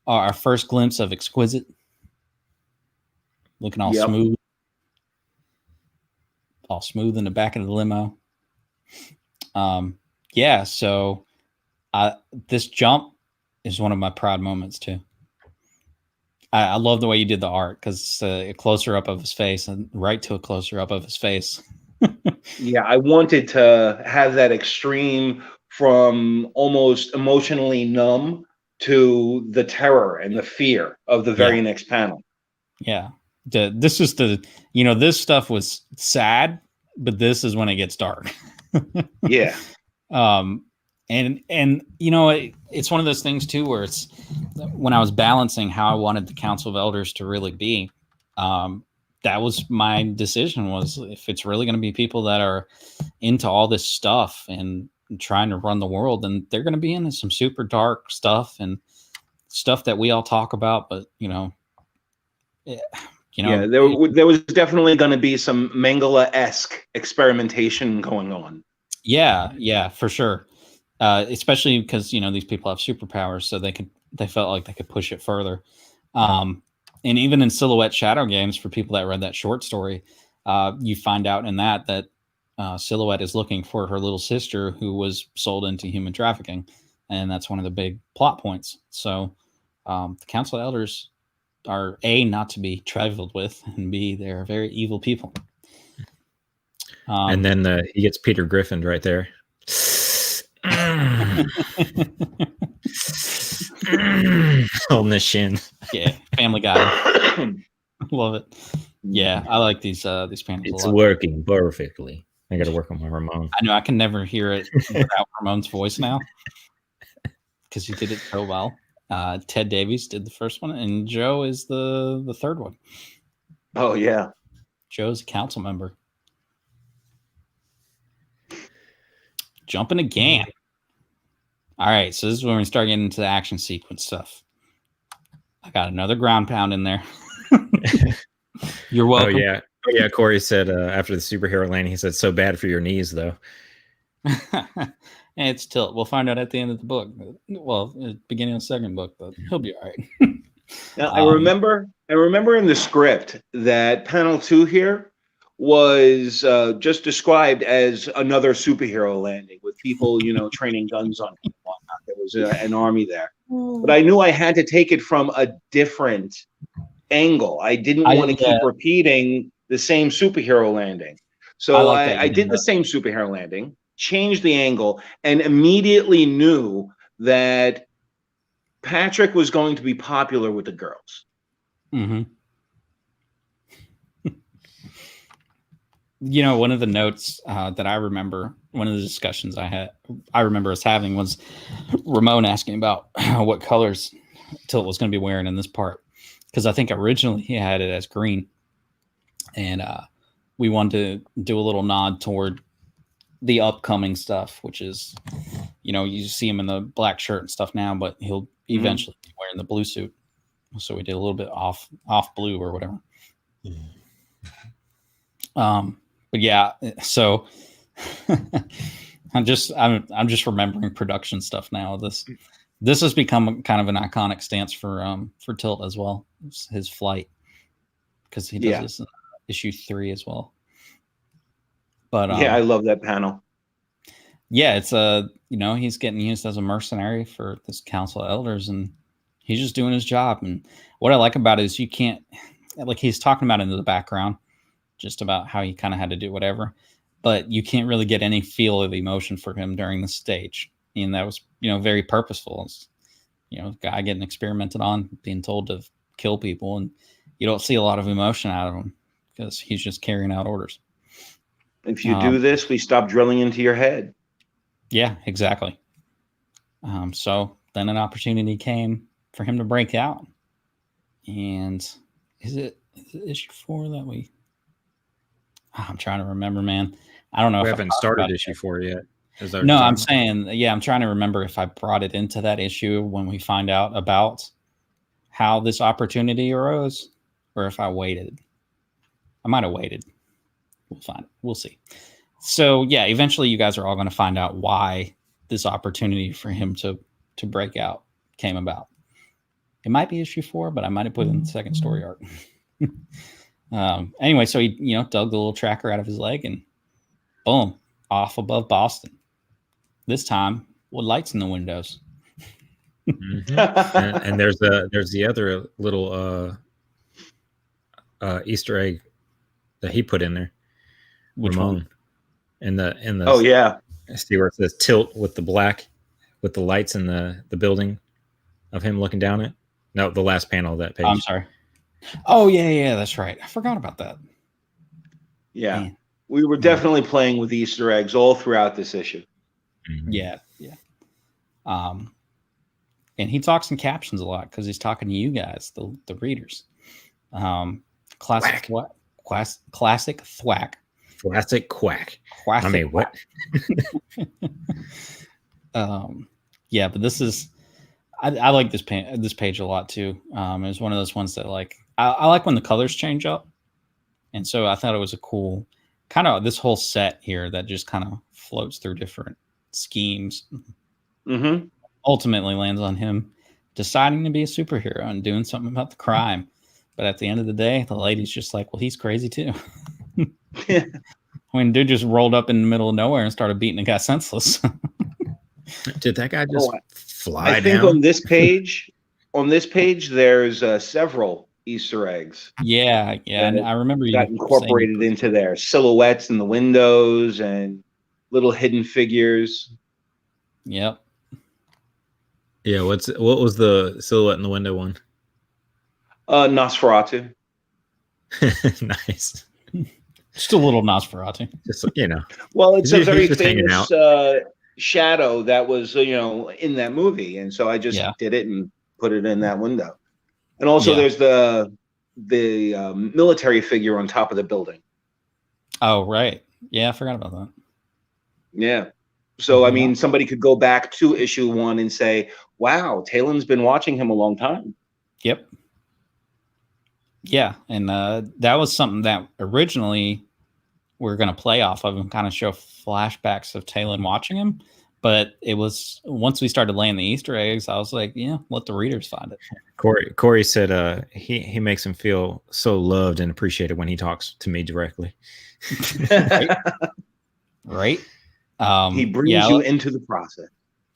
Our first glimpse of Exquisite. Looking all smooth. All smooth in the back of the limo. Yeah, so this jump is one of my proud moments too. I love the way you did the art because it's a closer up of his face and right to a closer up of his face. Yeah, I wanted to have that extreme from almost emotionally numb to the terror and the fear of the very next panel. Yeah. This is this stuff was sad, but this is when it gets dark. Yeah. And you know, it's one of those things too where it's when I was balancing how I wanted the Council of Elders to really be, that was my decision, was if it's really going to be people that are into all this stuff and trying to run the world, then they're going to be into some super dark stuff and stuff that we all talk about, but you know, there was definitely going to be some Mangala-esque experimentation going on. Yeah, for sure. Especially because, you know, these people have superpowers, so they felt like they could push it further. And even in Silhouette Shadow Games, for people that read that short story, you find out in that Silhouette is looking for her little sister who was sold into human trafficking, and that's one of the big plot points. So the Council of Elders are A, not to be trifled with, and B, they're very evil people. And then he gets Peter Griffin right there. On the shin. Yeah, Family Guy. Love it. Yeah, I like these panels a lot. It's working perfectly. I got to work on my Ramon. I know I can never hear it without Ramon's voice now, because he did it so well. Ted Davies did the first one, and Joe is the third one. Oh yeah, Joe's a council member. Jumping again. All right, so this is when we start getting into the action sequence stuff. I got another ground pound in there. You're welcome. Oh yeah. Corey said after the superhero landing, he said, "So bad for your knees, though." It's Tilt. We'll find out at the end of the book. Well, beginning of the second book, but he'll be all right. Now, I remember in the script that panel 2 here was just described as another superhero landing with people, you know, training guns on him and whatnot. There was an army there, but I knew I had to take it from a different angle. I didn't want to keep repeating the same superhero landing, so I did the same superhero landing, changed the angle, and immediately knew that Patrick was going to be popular with the girls. Mm-hmm. You know, one of the notes that I remember, one of the discussions I remember us having was Ramon asking about what colors Tilt was going to be wearing in this part. Because I think originally he had it as green. And we wanted to do a little nod toward the upcoming stuff, which is, you know, you see him in the black shirt and stuff now, but he'll eventually be wearing the blue suit. So we did a little bit off blue or whatever. But yeah, so I'm just remembering production stuff now. This has become kind of an iconic stance for Tilt as well. It's his flight, because he does this in issue 3 as well. But I love that panel. Yeah, it's you know, he's getting used as a mercenary for this Council of Elders, and he's just doing his job. And what I like about it is you can't, like, he's talking about it in the background, just about how he kind of had to do whatever, but you can't really get any feel of emotion for him during the stage. And that was, you know, very purposeful. It's, you know, guy getting experimented on, being told to kill people, and you don't see a lot of emotion out of him because he's just carrying out orders. If you do this, we stop drilling into your head. Yeah, exactly. So then an opportunity came for him to break out. And is it issue 4 that we... I'm trying to remember, man. I don't know. We haven't started issue 4 yet. No, I'm saying, I'm trying to remember if I brought it into that issue when we find out about how this opportunity arose, or if I waited. I might have waited. We'll find it. We'll see. So yeah, eventually you guys are all going to find out why this opportunity for him to break out came about. It might be issue 4, but I might have put it in the second story arc. Anyway, so he, you know, dug the little tracker out of his leg and boom, off above Boston. This time with lights in the windows. and there's the other little Easter egg that he put in there. Which Ramon. one? In the oh yeah. See where it says Tilt with the black with the lights in the building of him looking down it? No, the last panel of that page. I'm sorry. Oh yeah, that's right. I forgot about that. Yeah. Man. We were definitely playing with Easter eggs all throughout this issue. Yeah. And he talks in captions a lot because he's talking to you guys, the readers. Classic thwack. Classic thwack. Classic quack. Classic I mean, what? Yeah, but this is. I like this page a lot too. It was one of those ones that like I like when the colors change up, and so I thought it was a cool kind of this whole set here that just kind of floats through different schemes. Mm-hmm. Ultimately lands on him deciding to be a superhero and doing something about the crime. But at the end of the day, the lady's just like, well, he's crazy too. When dude just rolled up in the middle of nowhere and started beating a guy senseless. Did that guy just fly I think down? on this page, there's several Easter eggs. Yeah, and I remember you got incorporated into there. Silhouettes in the windows and little hidden figures. Yep. Yeah, what was the silhouette in the window one? Nosferatu. Nice. Just a little Nosferatu. Just Well, it's a very just famous shadow that was in that movie, and so I just did it and put it in that window. And also, there's the military figure on top of the building. Oh, right. Yeah, I forgot about that. Yeah. So, I mean, somebody could go back to issue 1 and say, wow, Talen's been watching him a long time. Yep. Yeah, and that was something that originally we were going to play off of and kind of show flashbacks of Talen watching him. But it was once we started laying the Easter eggs, I was like, yeah, let the readers find it. Corey said he makes him feel so loved and appreciated when he talks to me directly. Right? He brings you into the process.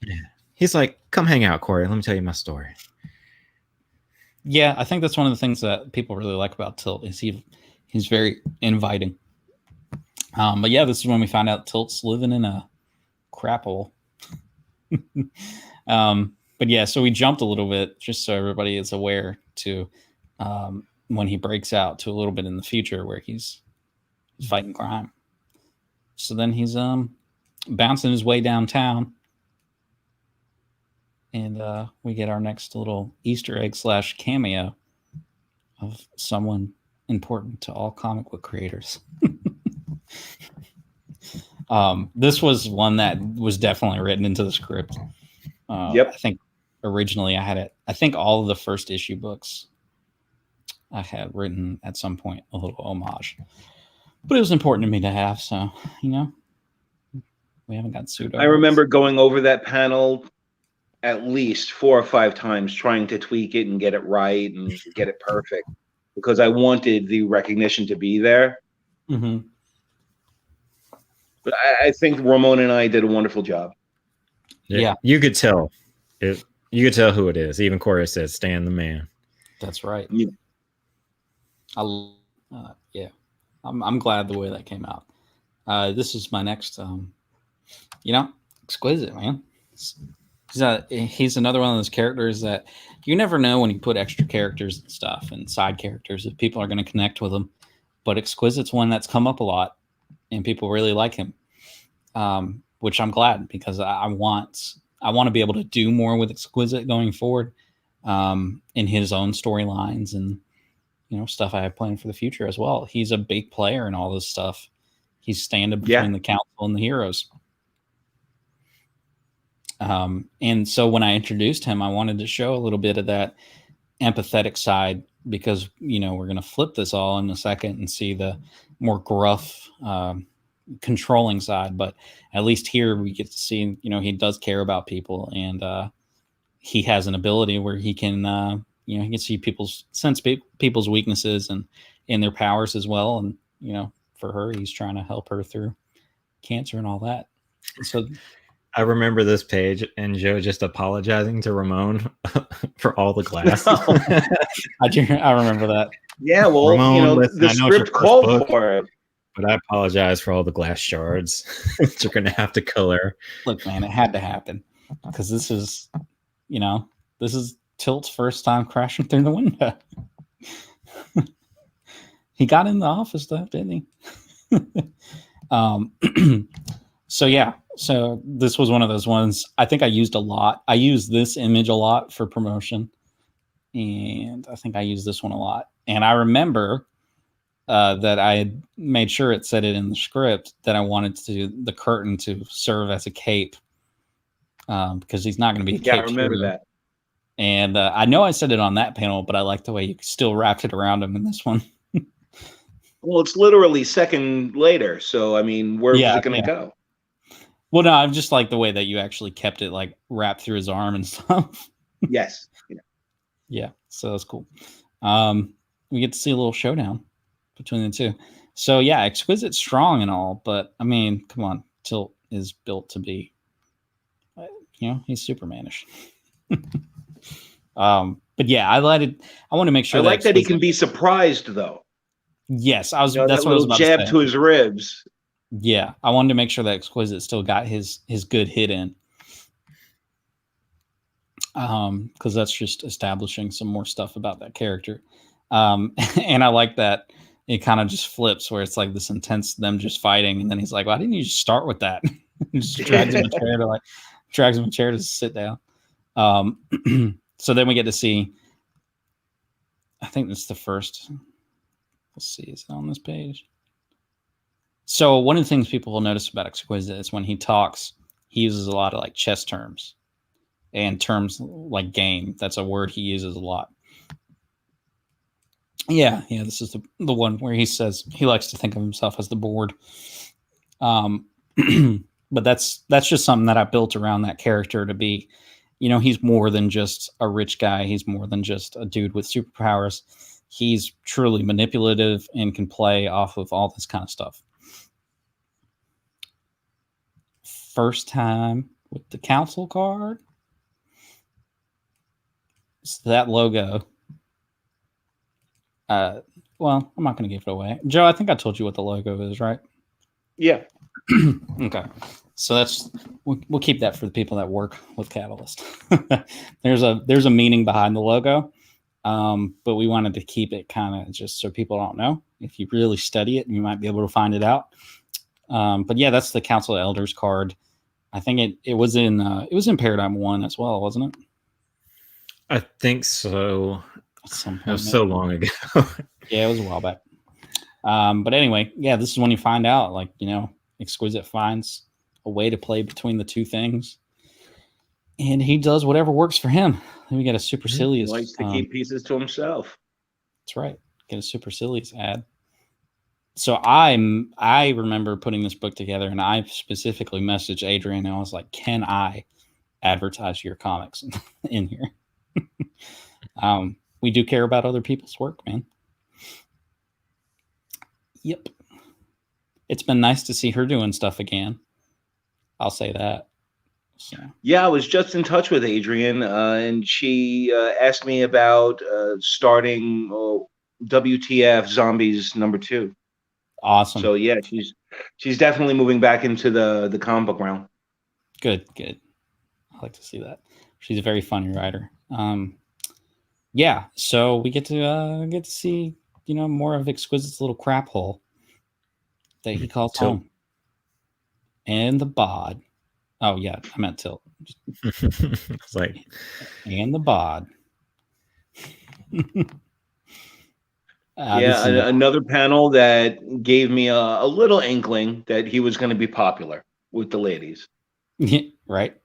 Yeah. He's like, come hang out, Corey. Let me tell you my story. Yeah, I think that's one of the things that people really like about Tilt is he's very inviting. But yeah, this is when we find out Tilt's living in a crap hole. But yeah, so we jumped a little bit just so everybody is aware to when he breaks out to a little bit in the future where he's fighting crime. So then he's bouncing his way downtown. And we get our next little Easter egg / cameo of someone important to all comic book creators. This was one that was definitely written into the script. Yep. I think originally I had it. I think all of the first issue books I had written at some point a little homage. But it was important to me to have, so, we haven't got sued. I remember going over that panel at least 4 or 5 times trying to tweak it and get it right and get it perfect because I wanted the recognition to be there. Mm-hmm. But I think Ramon and I did a wonderful job. Yeah. You could tell. You could tell who it is. Even Corey said, Stan the man. That's right. Yeah. I'm glad the way that came out. This is my next, exquisite, man. He's another one of those characters that you never know when you put extra characters and stuff and side characters if people are going to connect with them. But Exquisite's one that's come up a lot, and people really like him, which I'm glad because I want to be able to do more with Exquisite going forward in his own storylines and stuff I have planned for the future as well. He's a big player in all this stuff. He's standing between the council and the heroes. And so when I introduced him, I wanted to show a little bit of that empathetic side because, we're going to flip this all in a second and see the more gruff, controlling side. But at least here we get to see, he does care about people and he has an ability where he can, he can see people's weaknesses and their powers as well. And, for her, he's trying to help her through cancer and all that. So I remember this page and Joe just apologizing to Ramon for all the glass. I remember that. Yeah, well, Ramon, listen, the script called for it. But I apologize for all the glass shards that you're going to have to color. Look, man, it had to happen because this is Tilt's first time crashing through the window. He got in the office though, didn't he? So yeah, so this was one of those ones I think I used a lot. I used this image a lot for promotion, and I think I used this one a lot. And I remember that I had made sure it said it in the script that I wanted the curtain to serve as a cape, because he's not going to be a cape. I remember shooter. that. And I know I said it on that panel, but I like the way you still wrapped it around him in this one. Well, it's literally second later, so I mean, where is it going to go? Well, no, I just like the way that you actually kept it like wrapped through his arm and stuff. Yes. Yeah, so that's cool. We get to see a little showdown between the two. So yeah, Exquisite's strong and all, but I mean, come on, Tilt is built to be, he's Supermanish. But yeah, I want to make sure. I like that he can be surprised, though. Yes, that's what I was about jab to his ribs. Yeah, I wanted to make sure that Exquisite still got his good hit in, because that's just establishing some more stuff about that character. And I like that it kind of just flips where it's like this intense them just fighting, and then he's like, "Why didn't you just start with that?" He just drags him a chair to sit down. So then we get to see. I think that's the first. Let's see, is it on this page? So one of the things people will notice about Exquisite is when he talks, he uses a lot of like chess terms and terms like game. That's a word he uses a lot. Yeah. This is the one where he says he likes to think of himself as the board. But that's just something that I built around that character to be, he's more than just a rich guy. He's more than just a dude with superpowers. He's truly manipulative and can play off of all this kind of stuff. First time with the council card. So that logo. Well, I'm not going to give it away. Joe, I think I told you what the logo is, right? Yeah. Okay. So we'll keep that for the people that work with Catalyst. There's a meaning behind the logo. But we wanted to keep it kind of just so people don't know. If you really study it, you might be able to find it out. But yeah, that's the Council of Elders card. I think it was in Paradigm 1 as well, wasn't it? I think so. It was so long ago. Yeah, it was a while back. But anyway, yeah, this is when you find out, like, Exquisite finds a way to play between the two things. And he does whatever works for him. Then we get a Supercilious. He likes to keep pieces to himself. That's right. Get a Supercilious ad. So I remember putting this book together, and I specifically messaged Adrian, and I was like, "Can I advertise your comics in here?" We do care about other people's work, man. Yep. It's been nice to see her doing stuff again. I'll say that. So. Yeah, I was just in touch with Adrian, and she asked me about starting WTF Zombies #2. Awesome. So yeah, she's definitely moving back into the comic book realm. Good. I like to see that. She's a very funny writer. Yeah, so we get to see more of Exquisite's little crap hole that he calls home, and the bod. Oh yeah, I meant Tilt. It's like, and the bod. Another panel that gave me a little inkling that he was going to be popular with the ladies. Yeah, right.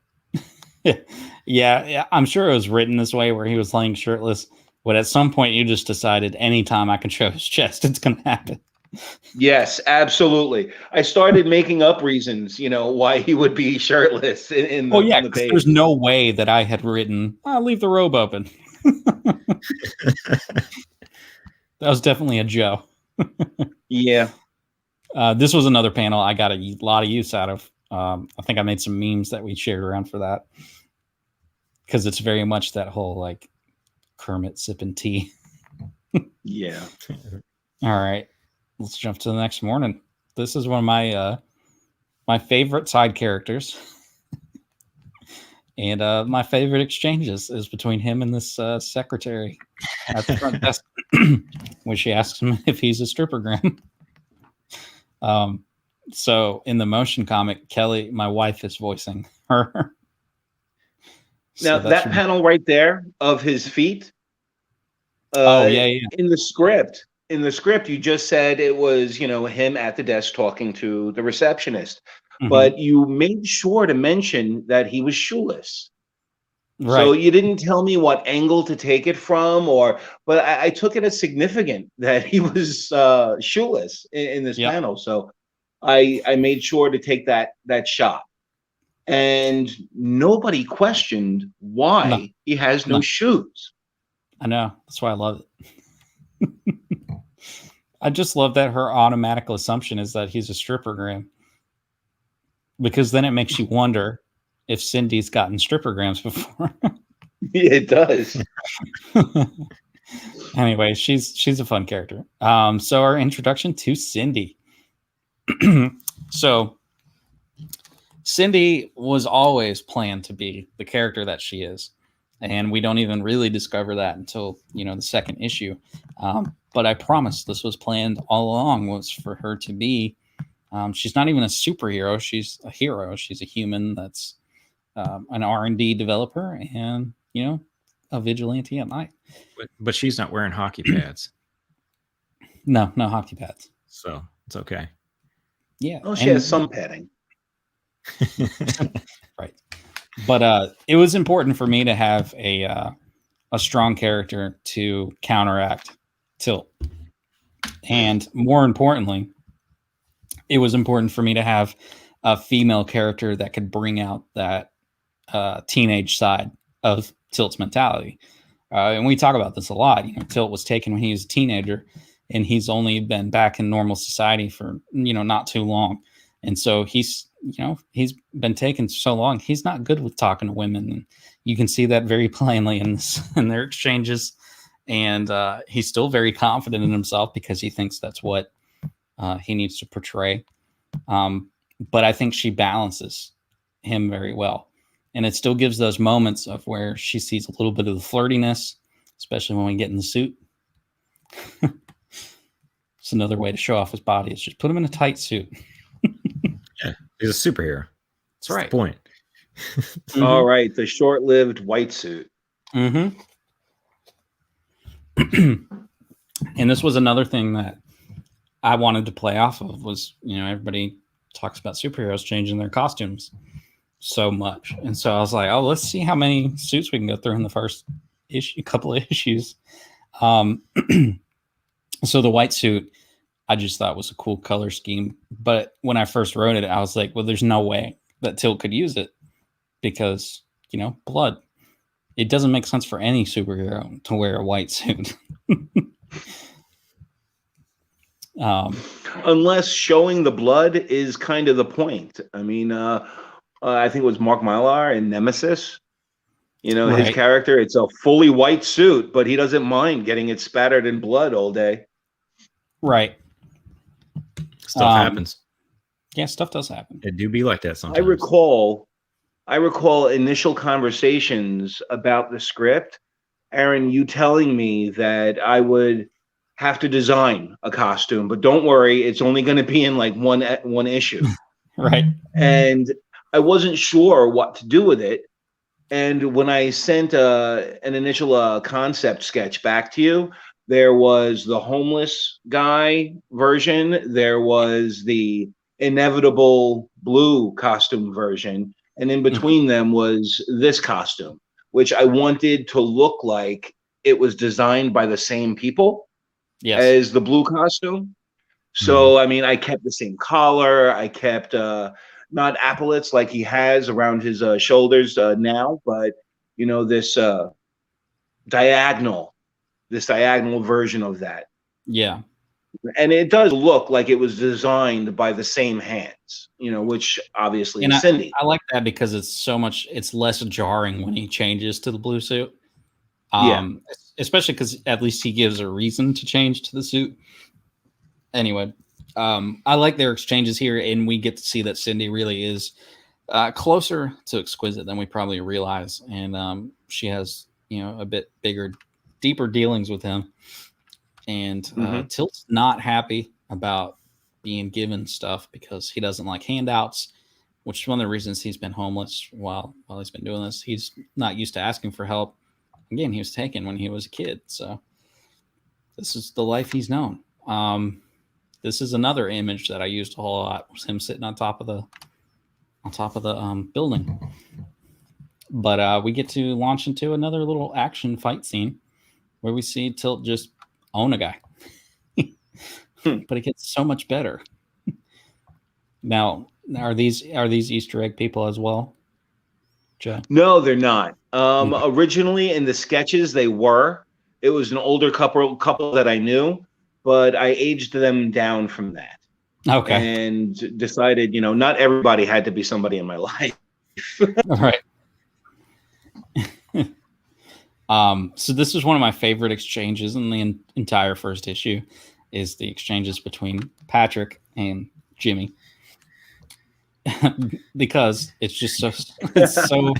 Yeah, I'm sure it was written this way where he was laying shirtless, but at some point you just decided anytime I can show his chest, it's going to happen. Yes, absolutely. I started making up reasons, why he would be shirtless in the page. There's no way that I had written, I'll leave the robe open. That was definitely a Joe. Yeah. This was another panel I got a lot of use out of. I think I made some memes that we shared around for that, because it's very much that whole like Kermit sipping tea. Yeah. All right. Let's jump to the next morning. This is one of my favorite side characters. And my favorite exchanges is between him and this secretary at the front desk, where she asks him if he's a stripper gram. So in the motion comic, Kelly, my wife, is voicing her. Now So that panel right there of his feet. Oh yeah. In the script, you just said it was, him at the desk talking to the receptionist, but you made sure to mention that he was shoeless. Right. So you didn't tell me what angle to take it from, but I took it as significant that he was shoeless in this panel. So I made sure to take that shot, and nobody questioned why he has no shoes. I know. That's why I love it. I just love that her automatic assumption is that he's a stripper, Graham. Because then it makes you wonder if Cindy's gotten strippergrams before. It does. Anyway, she's a fun character. So our introduction to Cindy. So Cindy was always planned to be the character that she is. And we don't even really discover that until, the second issue. But I promise this was planned all along, was for her to be, she's not even a superhero. She's a hero. She's a human that's an R&D developer and, a vigilante at night. But she's not wearing hockey pads. No hockey pads. So it's okay. Yeah. Oh, she has some padding. Right. But it was important for me to have a strong character to counteract Tilt. And more importantly, it was important for me to have a female character that could bring out that teenage side of Tilt's mentality. And we talk about this a lot. Tilt was taken when he was a teenager, and he's only been back in normal society for, not too long. And so he's been taken so long. He's not good with talking to women. And you can see that very plainly in their exchanges. And he's still very confident in himself because he thinks that's what he needs to portray. But I think she balances him very well. And it still gives those moments of where she sees a little bit of the flirtiness, especially when we get in the suit. It's another way to show off his body. Is just put him in a tight suit. Yeah, he's a superhero. That's right. The point. All right, the short-lived white suit. And this was another thing that I wanted to play off of was, everybody talks about superheroes changing their costumes so much. And so I was like, let's see how many suits we can go through in the first couple of issues. So the white suit, I just thought was a cool color scheme. But when I first wrote it, I was like, well, there's no way that Tilt could use it because, blood. It doesn't make sense for any superhero to wear a white suit. Unless showing the blood is kind of the point. I mean, I think it was Mark Millar in Nemesis. His character, it's a fully white suit, but he doesn't mind getting it spattered in blood all day. Right. Stuff happens. Yeah, stuff does happen. It do be like that sometimes. I recall initial conversations about the script. Aaron, you telling me that I would have to design a costume, but don't worry, it's only going to be in like one issue. Right. And I wasn't sure what to do with it. And when I sent an initial concept sketch back to you, there was the homeless guy version. There was the inevitable blue costume version. And in between them was this costume, which I wanted to look like it was designed by the same people as the blue costume. So, I mean, I kept the same collar. I kept not epaulets like he has around his shoulders now, but, this diagonal version of that. Yeah. And it does look like it was designed by the same hands, which obviously is Cindy. I like that because it's less jarring when he changes to the blue suit. Especially because at least he gives a reason to change to the suit. Anyway, I like their exchanges here, and we get to see that Cindy really is closer to exquisite than we probably realize. And she has, a bit bigger, deeper dealings with him. And Tilt's not happy about being given stuff because he doesn't like handouts, which is one of the reasons he's been homeless while he's been doing this. He's not used to asking for help. Again, he was taken when he was a kid, so this is the life he's known. This is another image that I used a whole lot, was him sitting on top of the building. But we get to launch into another little action fight scene where we see Tilt just own a guy. But it gets so much better. Now, are these Easter egg people as well, Joe? No, they're not. Originally in the sketches, they were. It was an older couple that I knew, but I aged them down from that. Okay. And decided, not everybody had to be somebody in my life. All right. So this is one of my favorite exchanges in the entire first issue, is the exchanges between Patrick and Jimmy. Because it's just so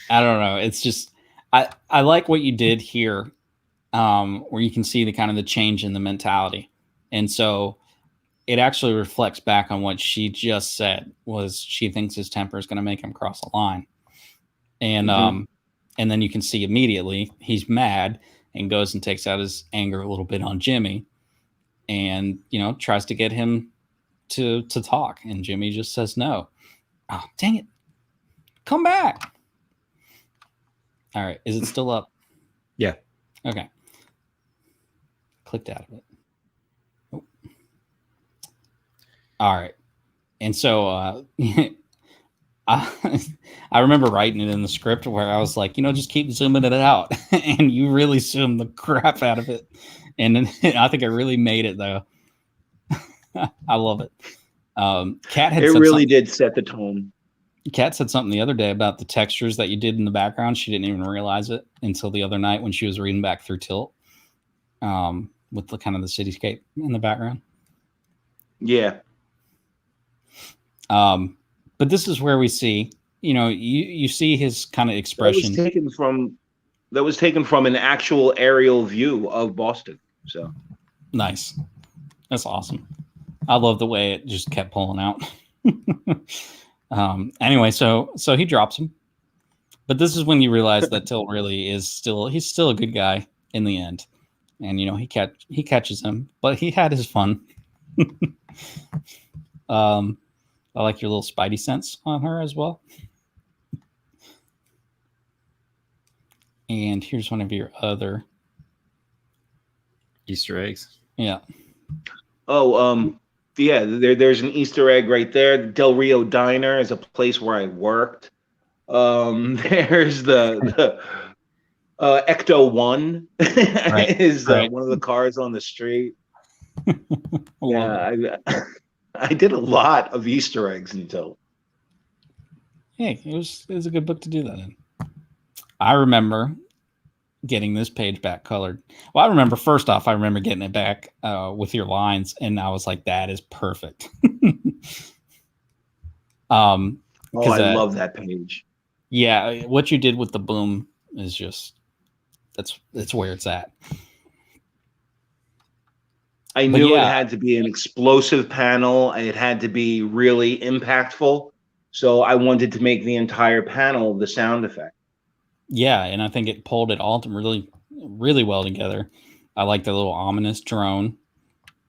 I don't know. It's just I like what you did here, where you can see the kind of the change in the mentality. And so it actually reflects back on what she just said, was she thinks his temper is going to make him cross a line. And and then you can see immediately he's mad and goes and takes out his anger a little bit on Jimmy, and tries to get him to talk, and Jimmy just says no. Oh, dang it. Come back. All right. Is it still up? Yeah. Okay. Clicked out of it. Oh. All right. And so I remember writing it in the script where I was like, just keep zooming it out. And you really zoomed the crap out of it. And then I think I really made it, though. I love it. Kat had it really did set the tone. Kat said something the other day about the textures that you did in the background. She didn't even realize it until the other night when she was reading back through Tilt, with the kind of the cityscape in the background. Yeah. But this is where we see, you see his kind of expression. That was taken from an actual aerial view of Boston. So nice. That's awesome. I love the way it just kept pulling out. Anyway, so he drops him, but this is when you realize that Tilt really is he's still a good guy in the end, and he catches him, but he had his fun. I like your little Spidey sense on her as well. And here's one of your other Easter eggs. Yeah. Oh, yeah, there's an Easter egg right there. Del Rio Diner is a place where I worked. There's the Ecto 1 is one of the cars on the street. Yeah, I did a lot of Easter eggs until. Hey, it was a good book to do that in. I remember getting this page back colored. Well, I remember getting it back with your lines, and I was like, that is perfect. I love that page. Yeah, what you did with the boom is just that's where it's at. I knew it had to be an explosive panel. It had to be really impactful. So I wanted to make the entire panel the sound effect. Yeah, and I think it pulled it all really, really well together. I like the little ominous drone.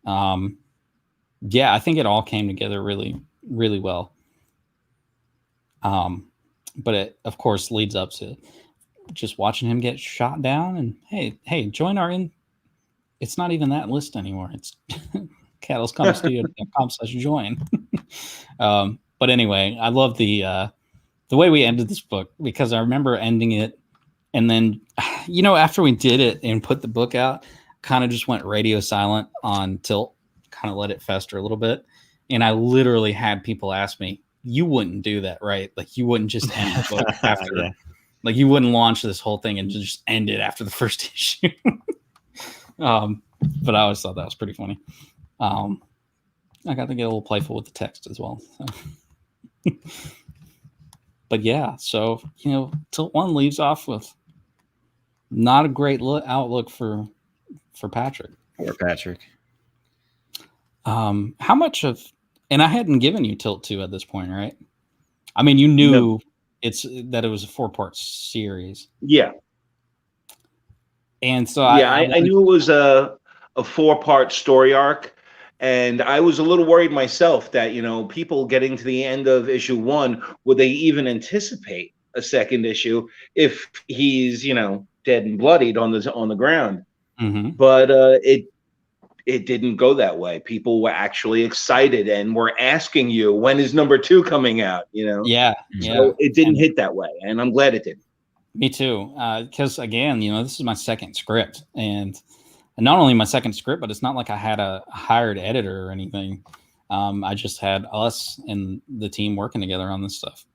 Yeah, I think it all came together really, really well. But it, of course, leads up to just watching him get shot down. And hey, join our It's not even that list anymore. It's catalystcomicsstudio.com/join. But anyway, I love the way we ended this book, because I remember ending it, and then after we did it and put the book out, kind of just went radio silent on Tilt, kind of let it fester a little bit, and I literally had people ask me, "You wouldn't do that, right? Like, you wouldn't just end the book after, like, you wouldn't launch this whole thing and just end it after the first issue." But I always thought that was pretty funny. I got to get a little playful with the text as well. So. But yeah, so Tilt 1 leaves off with not a great outlook for Patrick. Poor Patrick. How much of, and I hadn't given you Tilt 2 at this point, right? I mean, you knew No. that it was a 4-part series. Yeah. And so I knew it was a 4-part story arc, and I was a little worried myself that, you know, people getting to the end of issue 1, would they even anticipate a second issue if he's, you know, dead and bloodied on the ground? But it didn't go that way. People were actually excited and were asking you, when is number 2 coming out? You know, yeah. so it didn't hit that way, and I'm glad it did. Me too, because again, you know, this is my second script, and not only my second script, but it's not like I had a hired editor or anything. I just had us and the team working together on this stuff.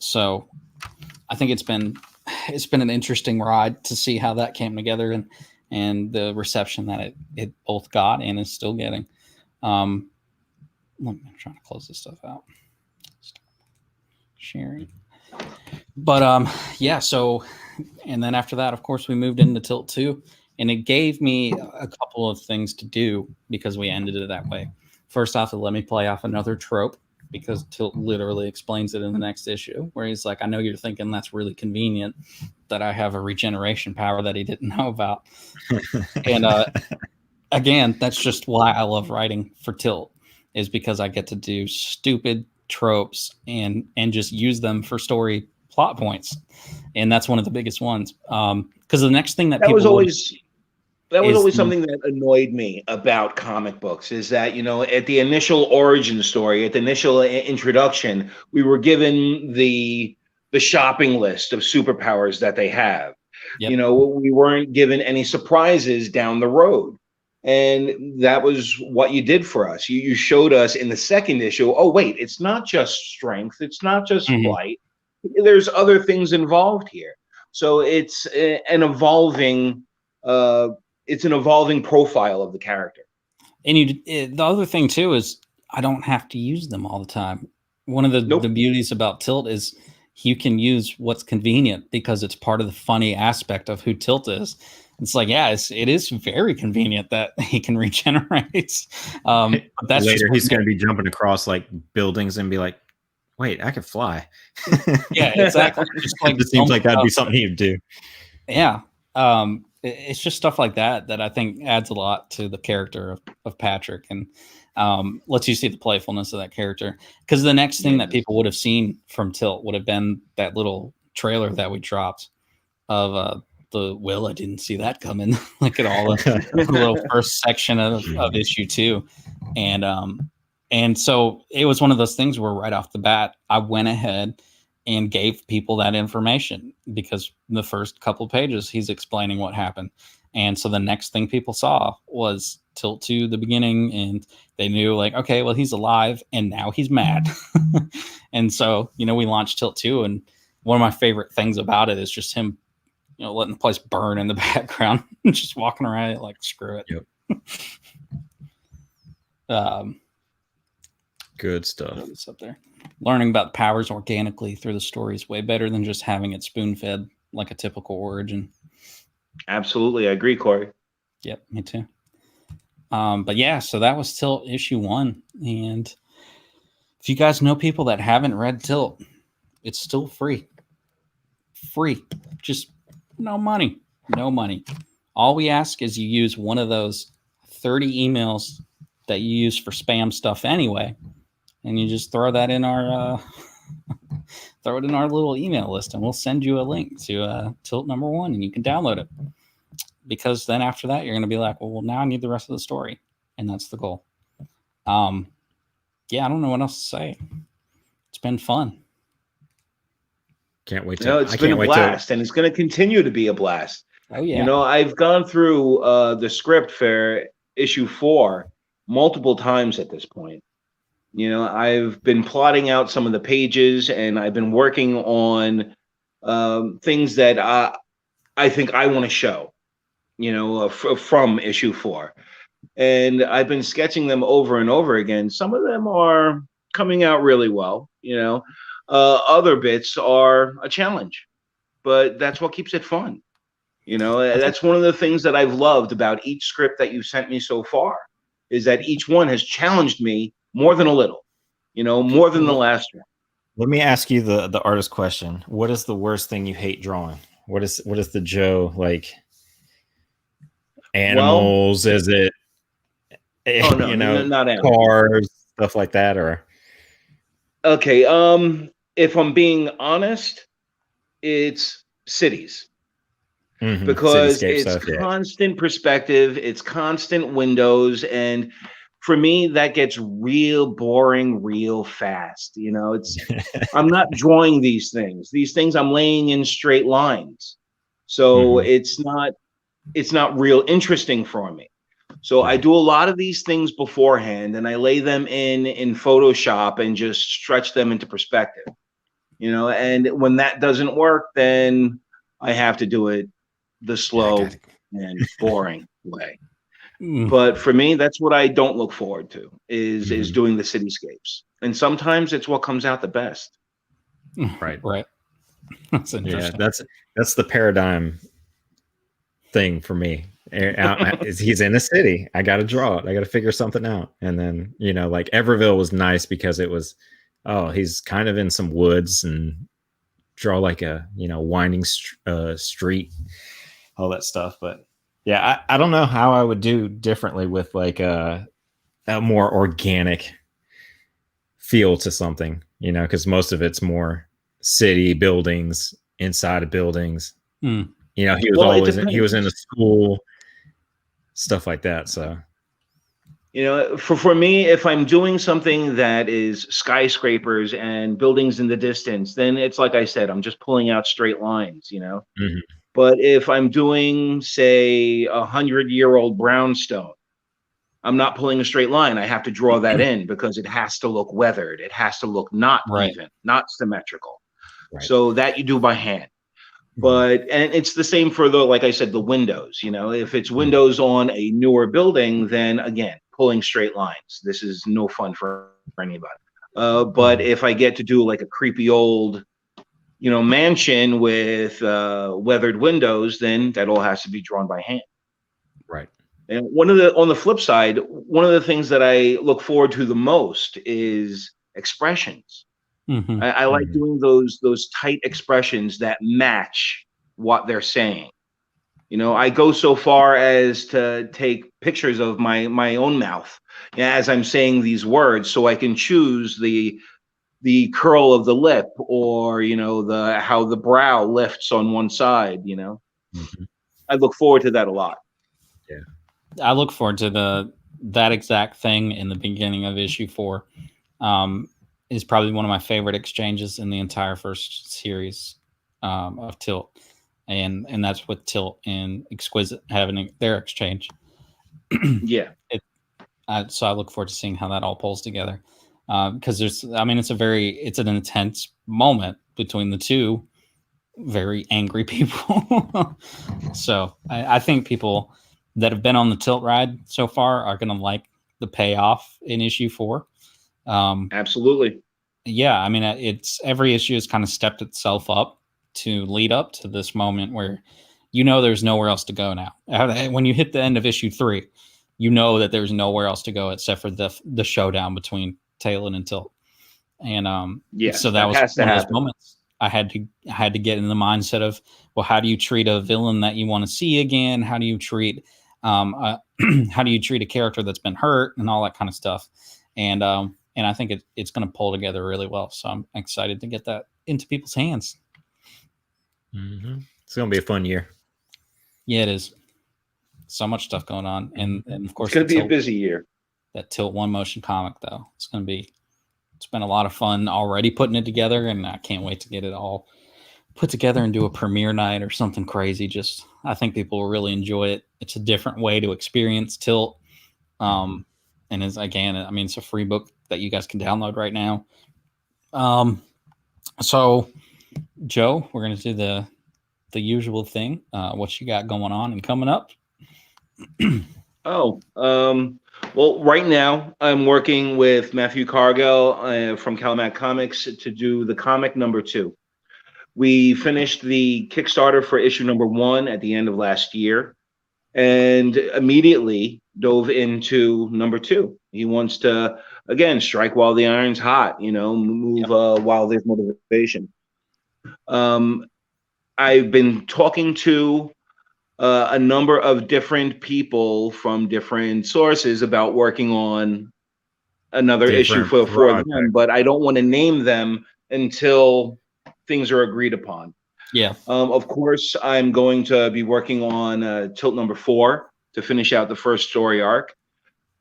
So I think it's been an interesting ride to see how that came together and the reception that it both got and is still getting. I'm trying to close this stuff out. Sharing. But yeah, so, and then after that, of course, we moved into Tilt 2, and it gave me a couple of things to do because we ended it that way. First off, it let me play off another trope because Tilt literally explains it in the next issue, where he's like, I know you're thinking that's really convenient that I have a regeneration power that he didn't know about. And again, that's just why I love writing for Tilt, is because I get to do stupid tropes and just use them for story plot points, and that's one of the biggest ones. Because the next thing that was always something that annoyed me about comic books, is that, you know, at the initial origin story, at the initial introduction, we were given the shopping list of superpowers that they have. Yep. You know, we weren't given any surprises down the road. And that was what you did for us. You showed us in the second issue, oh, wait, it's not just strength. It's not just flight. There's other things involved here. So it's an evolving profile of the character. And the other thing too is I don't have to use them all the time. One of the beauties about Tilt is you can use what's convenient because it's part of the funny aspect of who Tilt is. It's like, yeah, it is very convenient that he can regenerate. But that's later he's going to be jumping across like buildings and be like, wait, I can fly. Yeah, exactly. Just like, it seems like that'd be something he'd do. Yeah. It's just stuff like that I think adds a lot to the character of Patrick, and lets you see the playfulness of that character. Because the next thing that people would have seen from Tilt would have been that little trailer that we dropped of I didn't see that coming. Like at all the little first section of issue 2. And so it was one of those things where right off the bat, I went ahead and gave people that information, because the first couple of pages, he's explaining what happened. And so the next thing people saw was Tilt 2, the beginning, and they knew like, okay, well, he's alive and now he's mad. And so, you know, we launched Tilt 2, and one of my favorite things about it is just him, you know, letting the place burn in the background and just walking around it like, screw it. Yep. Good stuff. It's up there. Learning about powers organically through the story is way better than just having it spoon-fed like a typical origin. Absolutely. I agree, Corey. Yep, me too. But yeah, so that was Tilt issue 1. And if you guys know people that haven't read Tilt, it's still free. Free. Just no money. No money. All we ask is you use one of those 30 emails that you use for spam stuff anyway, and you just throw that in our throw it in our little email list, and we'll send you a link to Tilt number 1, and you can download it. Because then after that, you're going to be like, well, now I need the rest of the story, and that's the goal. Yeah, I don't know what else to say. It's been fun. Can't wait to. It's been a blast, and it's going to continue to be a blast. Oh yeah. You know, I've gone through the script for issue 4 multiple times at this point. You know, I've been plotting out some of the pages, and I've been working on things that I think I want to show, you know, from issue 4. And I've been sketching them over and over again. Some of them are coming out really well, you know. Other bits are a challenge, but that's what keeps it fun. You know, that's one of the things that I've loved about each script that you've sent me so far, is that each one has challenged me more than a little, more than the last one. Let me ask you the artist question. What is the worst thing you hate drawing? What is the Joe like? Animals? Is it not animals. Cars, stuff like that, or okay? If I'm being honest, it's cities. Because it's constant perspective, it's constant windows, and for me that gets real boring real fast. I'm not drawing these things I'm laying in straight lines, so it's not real interesting for me. So I do a lot of these things beforehand, and I lay them in Photoshop and just stretch them into perspective, and when that doesn't work, then I have to do it the slow and boring way. But for me, that's what I don't look forward to is doing the cityscapes. And sometimes it's what comes out the best. Right. That's interesting. Yeah, that's the paradigm thing for me. He's in a city. I got to draw it. I got to figure something out. And then, like Everville was nice because it was, he's kind of in some woods and draw like a, winding street, all that stuff. But yeah, I don't know how I would do differently with like a more organic feel to something, because most of it's more city buildings, inside of buildings. He was he was in a school, stuff like that. So, for me, if I'm doing something that is skyscrapers and buildings in the distance, then it's like I said, I'm just pulling out straight lines, But if I'm doing, say, 100-year-old brownstone, I'm not pulling a straight line. I have to draw that in because it has to look weathered. It has to look not even, not symmetrical. Right. So that you do by hand. And it's the same for like I said, the windows. If it's windows on a newer building, then again, pulling straight lines. This is no fun for anybody. But if I get to do like a creepy old mansion with weathered windows, then that all has to be drawn by hand. Right. And on the flip side, one of the things that I look forward to the most is expressions. I like doing those tight expressions that match what they're saying. I go so far as to take pictures of my own mouth as I'm saying these words, so I can choose the curl of the lip, or how the brow lifts on one side. I look forward to that a lot. Yeah, I look forward to that exact thing in the beginning of issue 4. Is probably one of my favorite exchanges in the entire first series of Tilt, and that's with Tilt and Exquisite having their exchange. Yeah. So I look forward to seeing how that all pulls together. Because it's an intense moment between the two very angry people. So I think people that have been on the Tilt ride so far are going to like the payoff in issue 4. Absolutely. Yeah. It's every issue has kind of stepped itself up to lead up to this moment where, there's nowhere else to go now. When you hit the end of issue 3, that there's nowhere else to go except for the showdown between Talon and Tilt. And so that was one of those moments I had to get in the mindset of, well, how do you treat a villain that you want to see again? How do you treat how do you treat a character that's been hurt and all that kind of stuff? And I think it's going to pull together really well. So I'm excited to get that into people's hands. It's going to be a fun year. Yeah, it is. So much stuff going on, and of course it's going to be a busy year. That Tilt One Motion comic, though, it's been a lot of fun already putting it together, and I can't wait to get it all put together and do a premiere night or something crazy. I think people will really enjoy it. It's a different way to experience Tilt, and it's a free book that you guys can download right now. So, Joe, we're gonna do the usual thing. What you got going on and coming up? Well, right now I'm working with Matthew Cargill from Calamac Comics to do the comic number 2. We finished the Kickstarter for issue number 1 at the end of last year, and immediately dove into number 2. He wants to, again, strike while the iron's hot, move while there's motivation. I've been talking to a number of different people from different sources about working on another issue for them, but I don't want to name them until things are agreed upon. Yeah. Of course, I'm going to be working on Tilt number 4 to finish out the first story arc,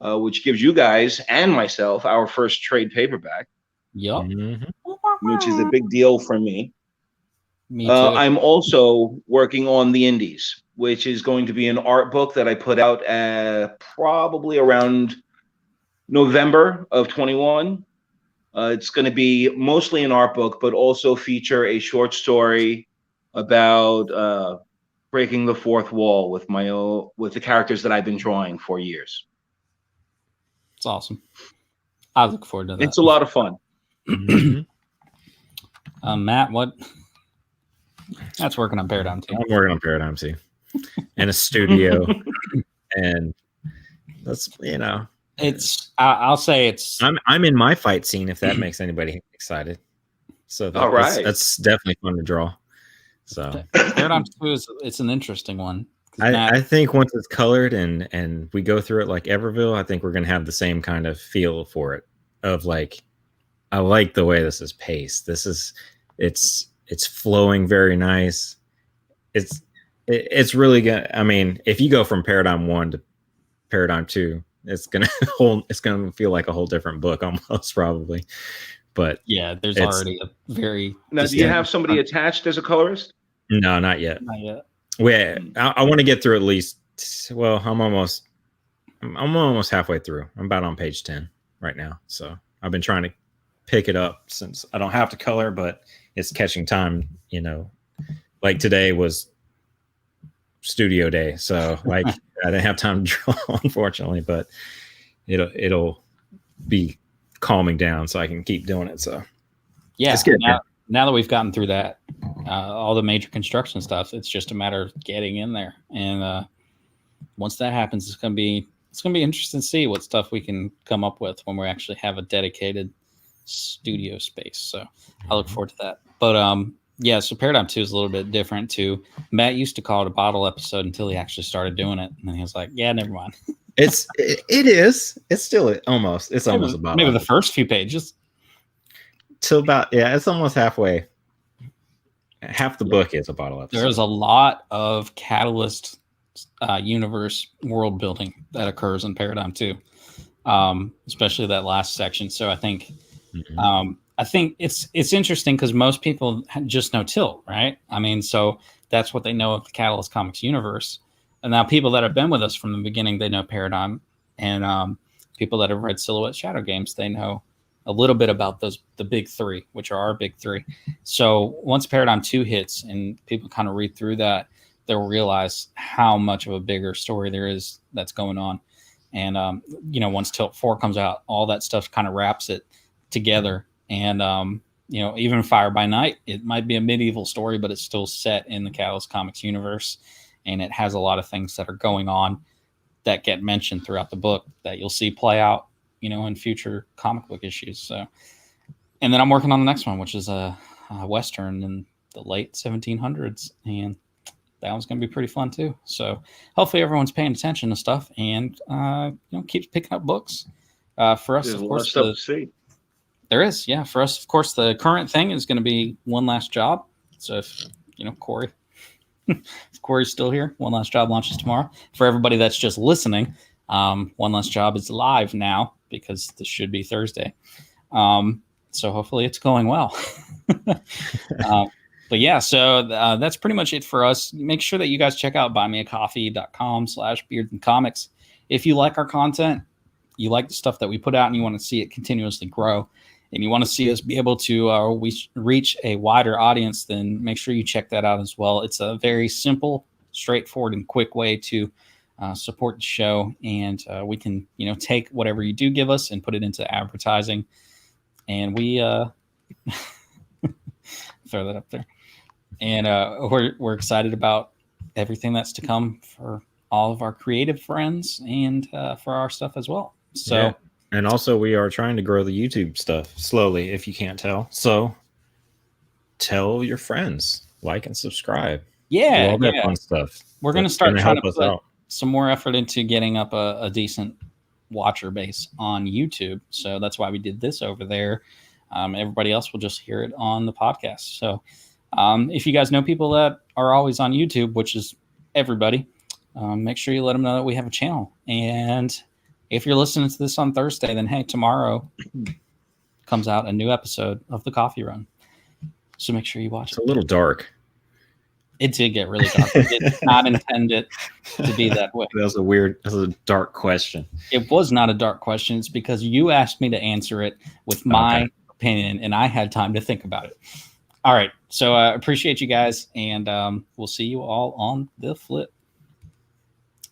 which gives you guys and myself our first trade paperback. Yep. Which is a big deal for me. Me too. I'm also working on The Indies, which is going to be an art book that I put out probably around November of 21. It's going to be mostly an art book, but also feature a short story about breaking the fourth wall with with the characters that I've been drawing for years. It's awesome. I look forward to that. It's a lot of fun. Matt, what? That's working on Paradigm 2. I'm working on Paradigm 2 in a studio, and that's It's. I'll say it's. I'm in my fight scene, if that makes anybody excited. So all right, that's definitely fun to draw. So Paradigm 2 it's an interesting one. I think once it's colored and we go through it like Everville, I think we're gonna have the same kind of feel for it. Of like, I like the way this is paced. It's flowing very nice. It's really good. I mean, if you go from Paradigm 1 to Paradigm 2, it's gonna feel like a whole different book almost, probably. But yeah, there's already a very. Now, do you have somebody attached as a colorist? No, not yet. Not yet. I want to get through at least. Well, I'm almost halfway through. I'm about on page 10 right now. So I've been trying to pick it up since I don't have to color, but it's catching time. Like today was studio day, so like I didn't have time to draw, unfortunately. But it'll be calming down, so I can keep doing it. So yeah, now that we've gotten through that, all the major construction stuff, it's just a matter of getting in there. And once that happens, it's gonna be interesting to see what stuff we can come up with when we actually have a dedicated studio space. So I look forward to that. But yeah, so Paradigm 2 is a little bit different too. Matt used to call it a bottle episode until he actually started doing it, and then he was like, "Yeah, never mind." It is. It's still almost. It's almost a bottle. Maybe the first few pages. Till about it's almost halfway. Half the book is a bottle episode. There's a lot of Catalyst universe world building that occurs in Paradigm 2, especially that last section. So I think it's interesting because most people just know Tilt, right? I mean, so that's what they know of the Catalyst Comics universe. And now people that have been with us from the beginning, they know Paradigm, and people that have read Silhouette Shadow Games, they know a little bit about the big three, which are our big three. So once Paradigm 2 hits and people kind of read through that, they'll realize how much of a bigger story there is that's going on. And, once Tilt 4 comes out, all that stuff kind of wraps it together. And, even Fire by Night, it might be a medieval story, but it's still set in the Catalyst Comics universe. And it has a lot of things that are going on that get mentioned throughout the book that you'll see play out, in future comic book issues. So, and then I'm working on the next one, which is a Western in the late 1700s. And that one's going to be pretty fun too. So hopefully everyone's paying attention to stuff and, keeps picking up books. For us, there's of course, stuff to see. There is. Yeah. For us, of course, the current thing is going to be One Last Job. So if, Corey, if Corey's still here, One Last Job launches tomorrow. For everybody that's just listening, One Last Job is live now because this should be Thursday. So hopefully it's going well. But yeah, so that's pretty much it for us. Make sure that you guys check out buymeacoffee.com/beardsandcomics. If you like our content, you like the stuff that we put out and you want to see it continuously grow, and you want to see us be able to reach a wider audience, then make sure you check that out as well. It's a very simple, straightforward, and quick way to support the show. And we can, take whatever you do give us and put it into advertising. And we throw that up there. And we're excited about everything that's to come for all of our creative friends and for our stuff as well. So, yeah. And also we are trying to grow the YouTube stuff slowly, if you can't tell. So tell your friends, like and subscribe. Yeah, do all that fun stuff. We're going to start trying to put some more effort into getting up a decent watcher base on YouTube. So that's why we did this over there. Everybody else will just hear it on the podcast. So if you guys know people that are always on YouTube, which is everybody, make sure you let them know that we have a channel. And if you're listening to this on Thursday, then hey, tomorrow comes out a new episode of The Coffee Run. So make sure you watch it. It's a little dark. It did get really dark. It did not intend it to be that way. That was a dark question. It was not a dark question. It's because you asked me to answer it with my opinion, and I had time to think about it. All right. So I appreciate you guys, and we'll see you all on the flip.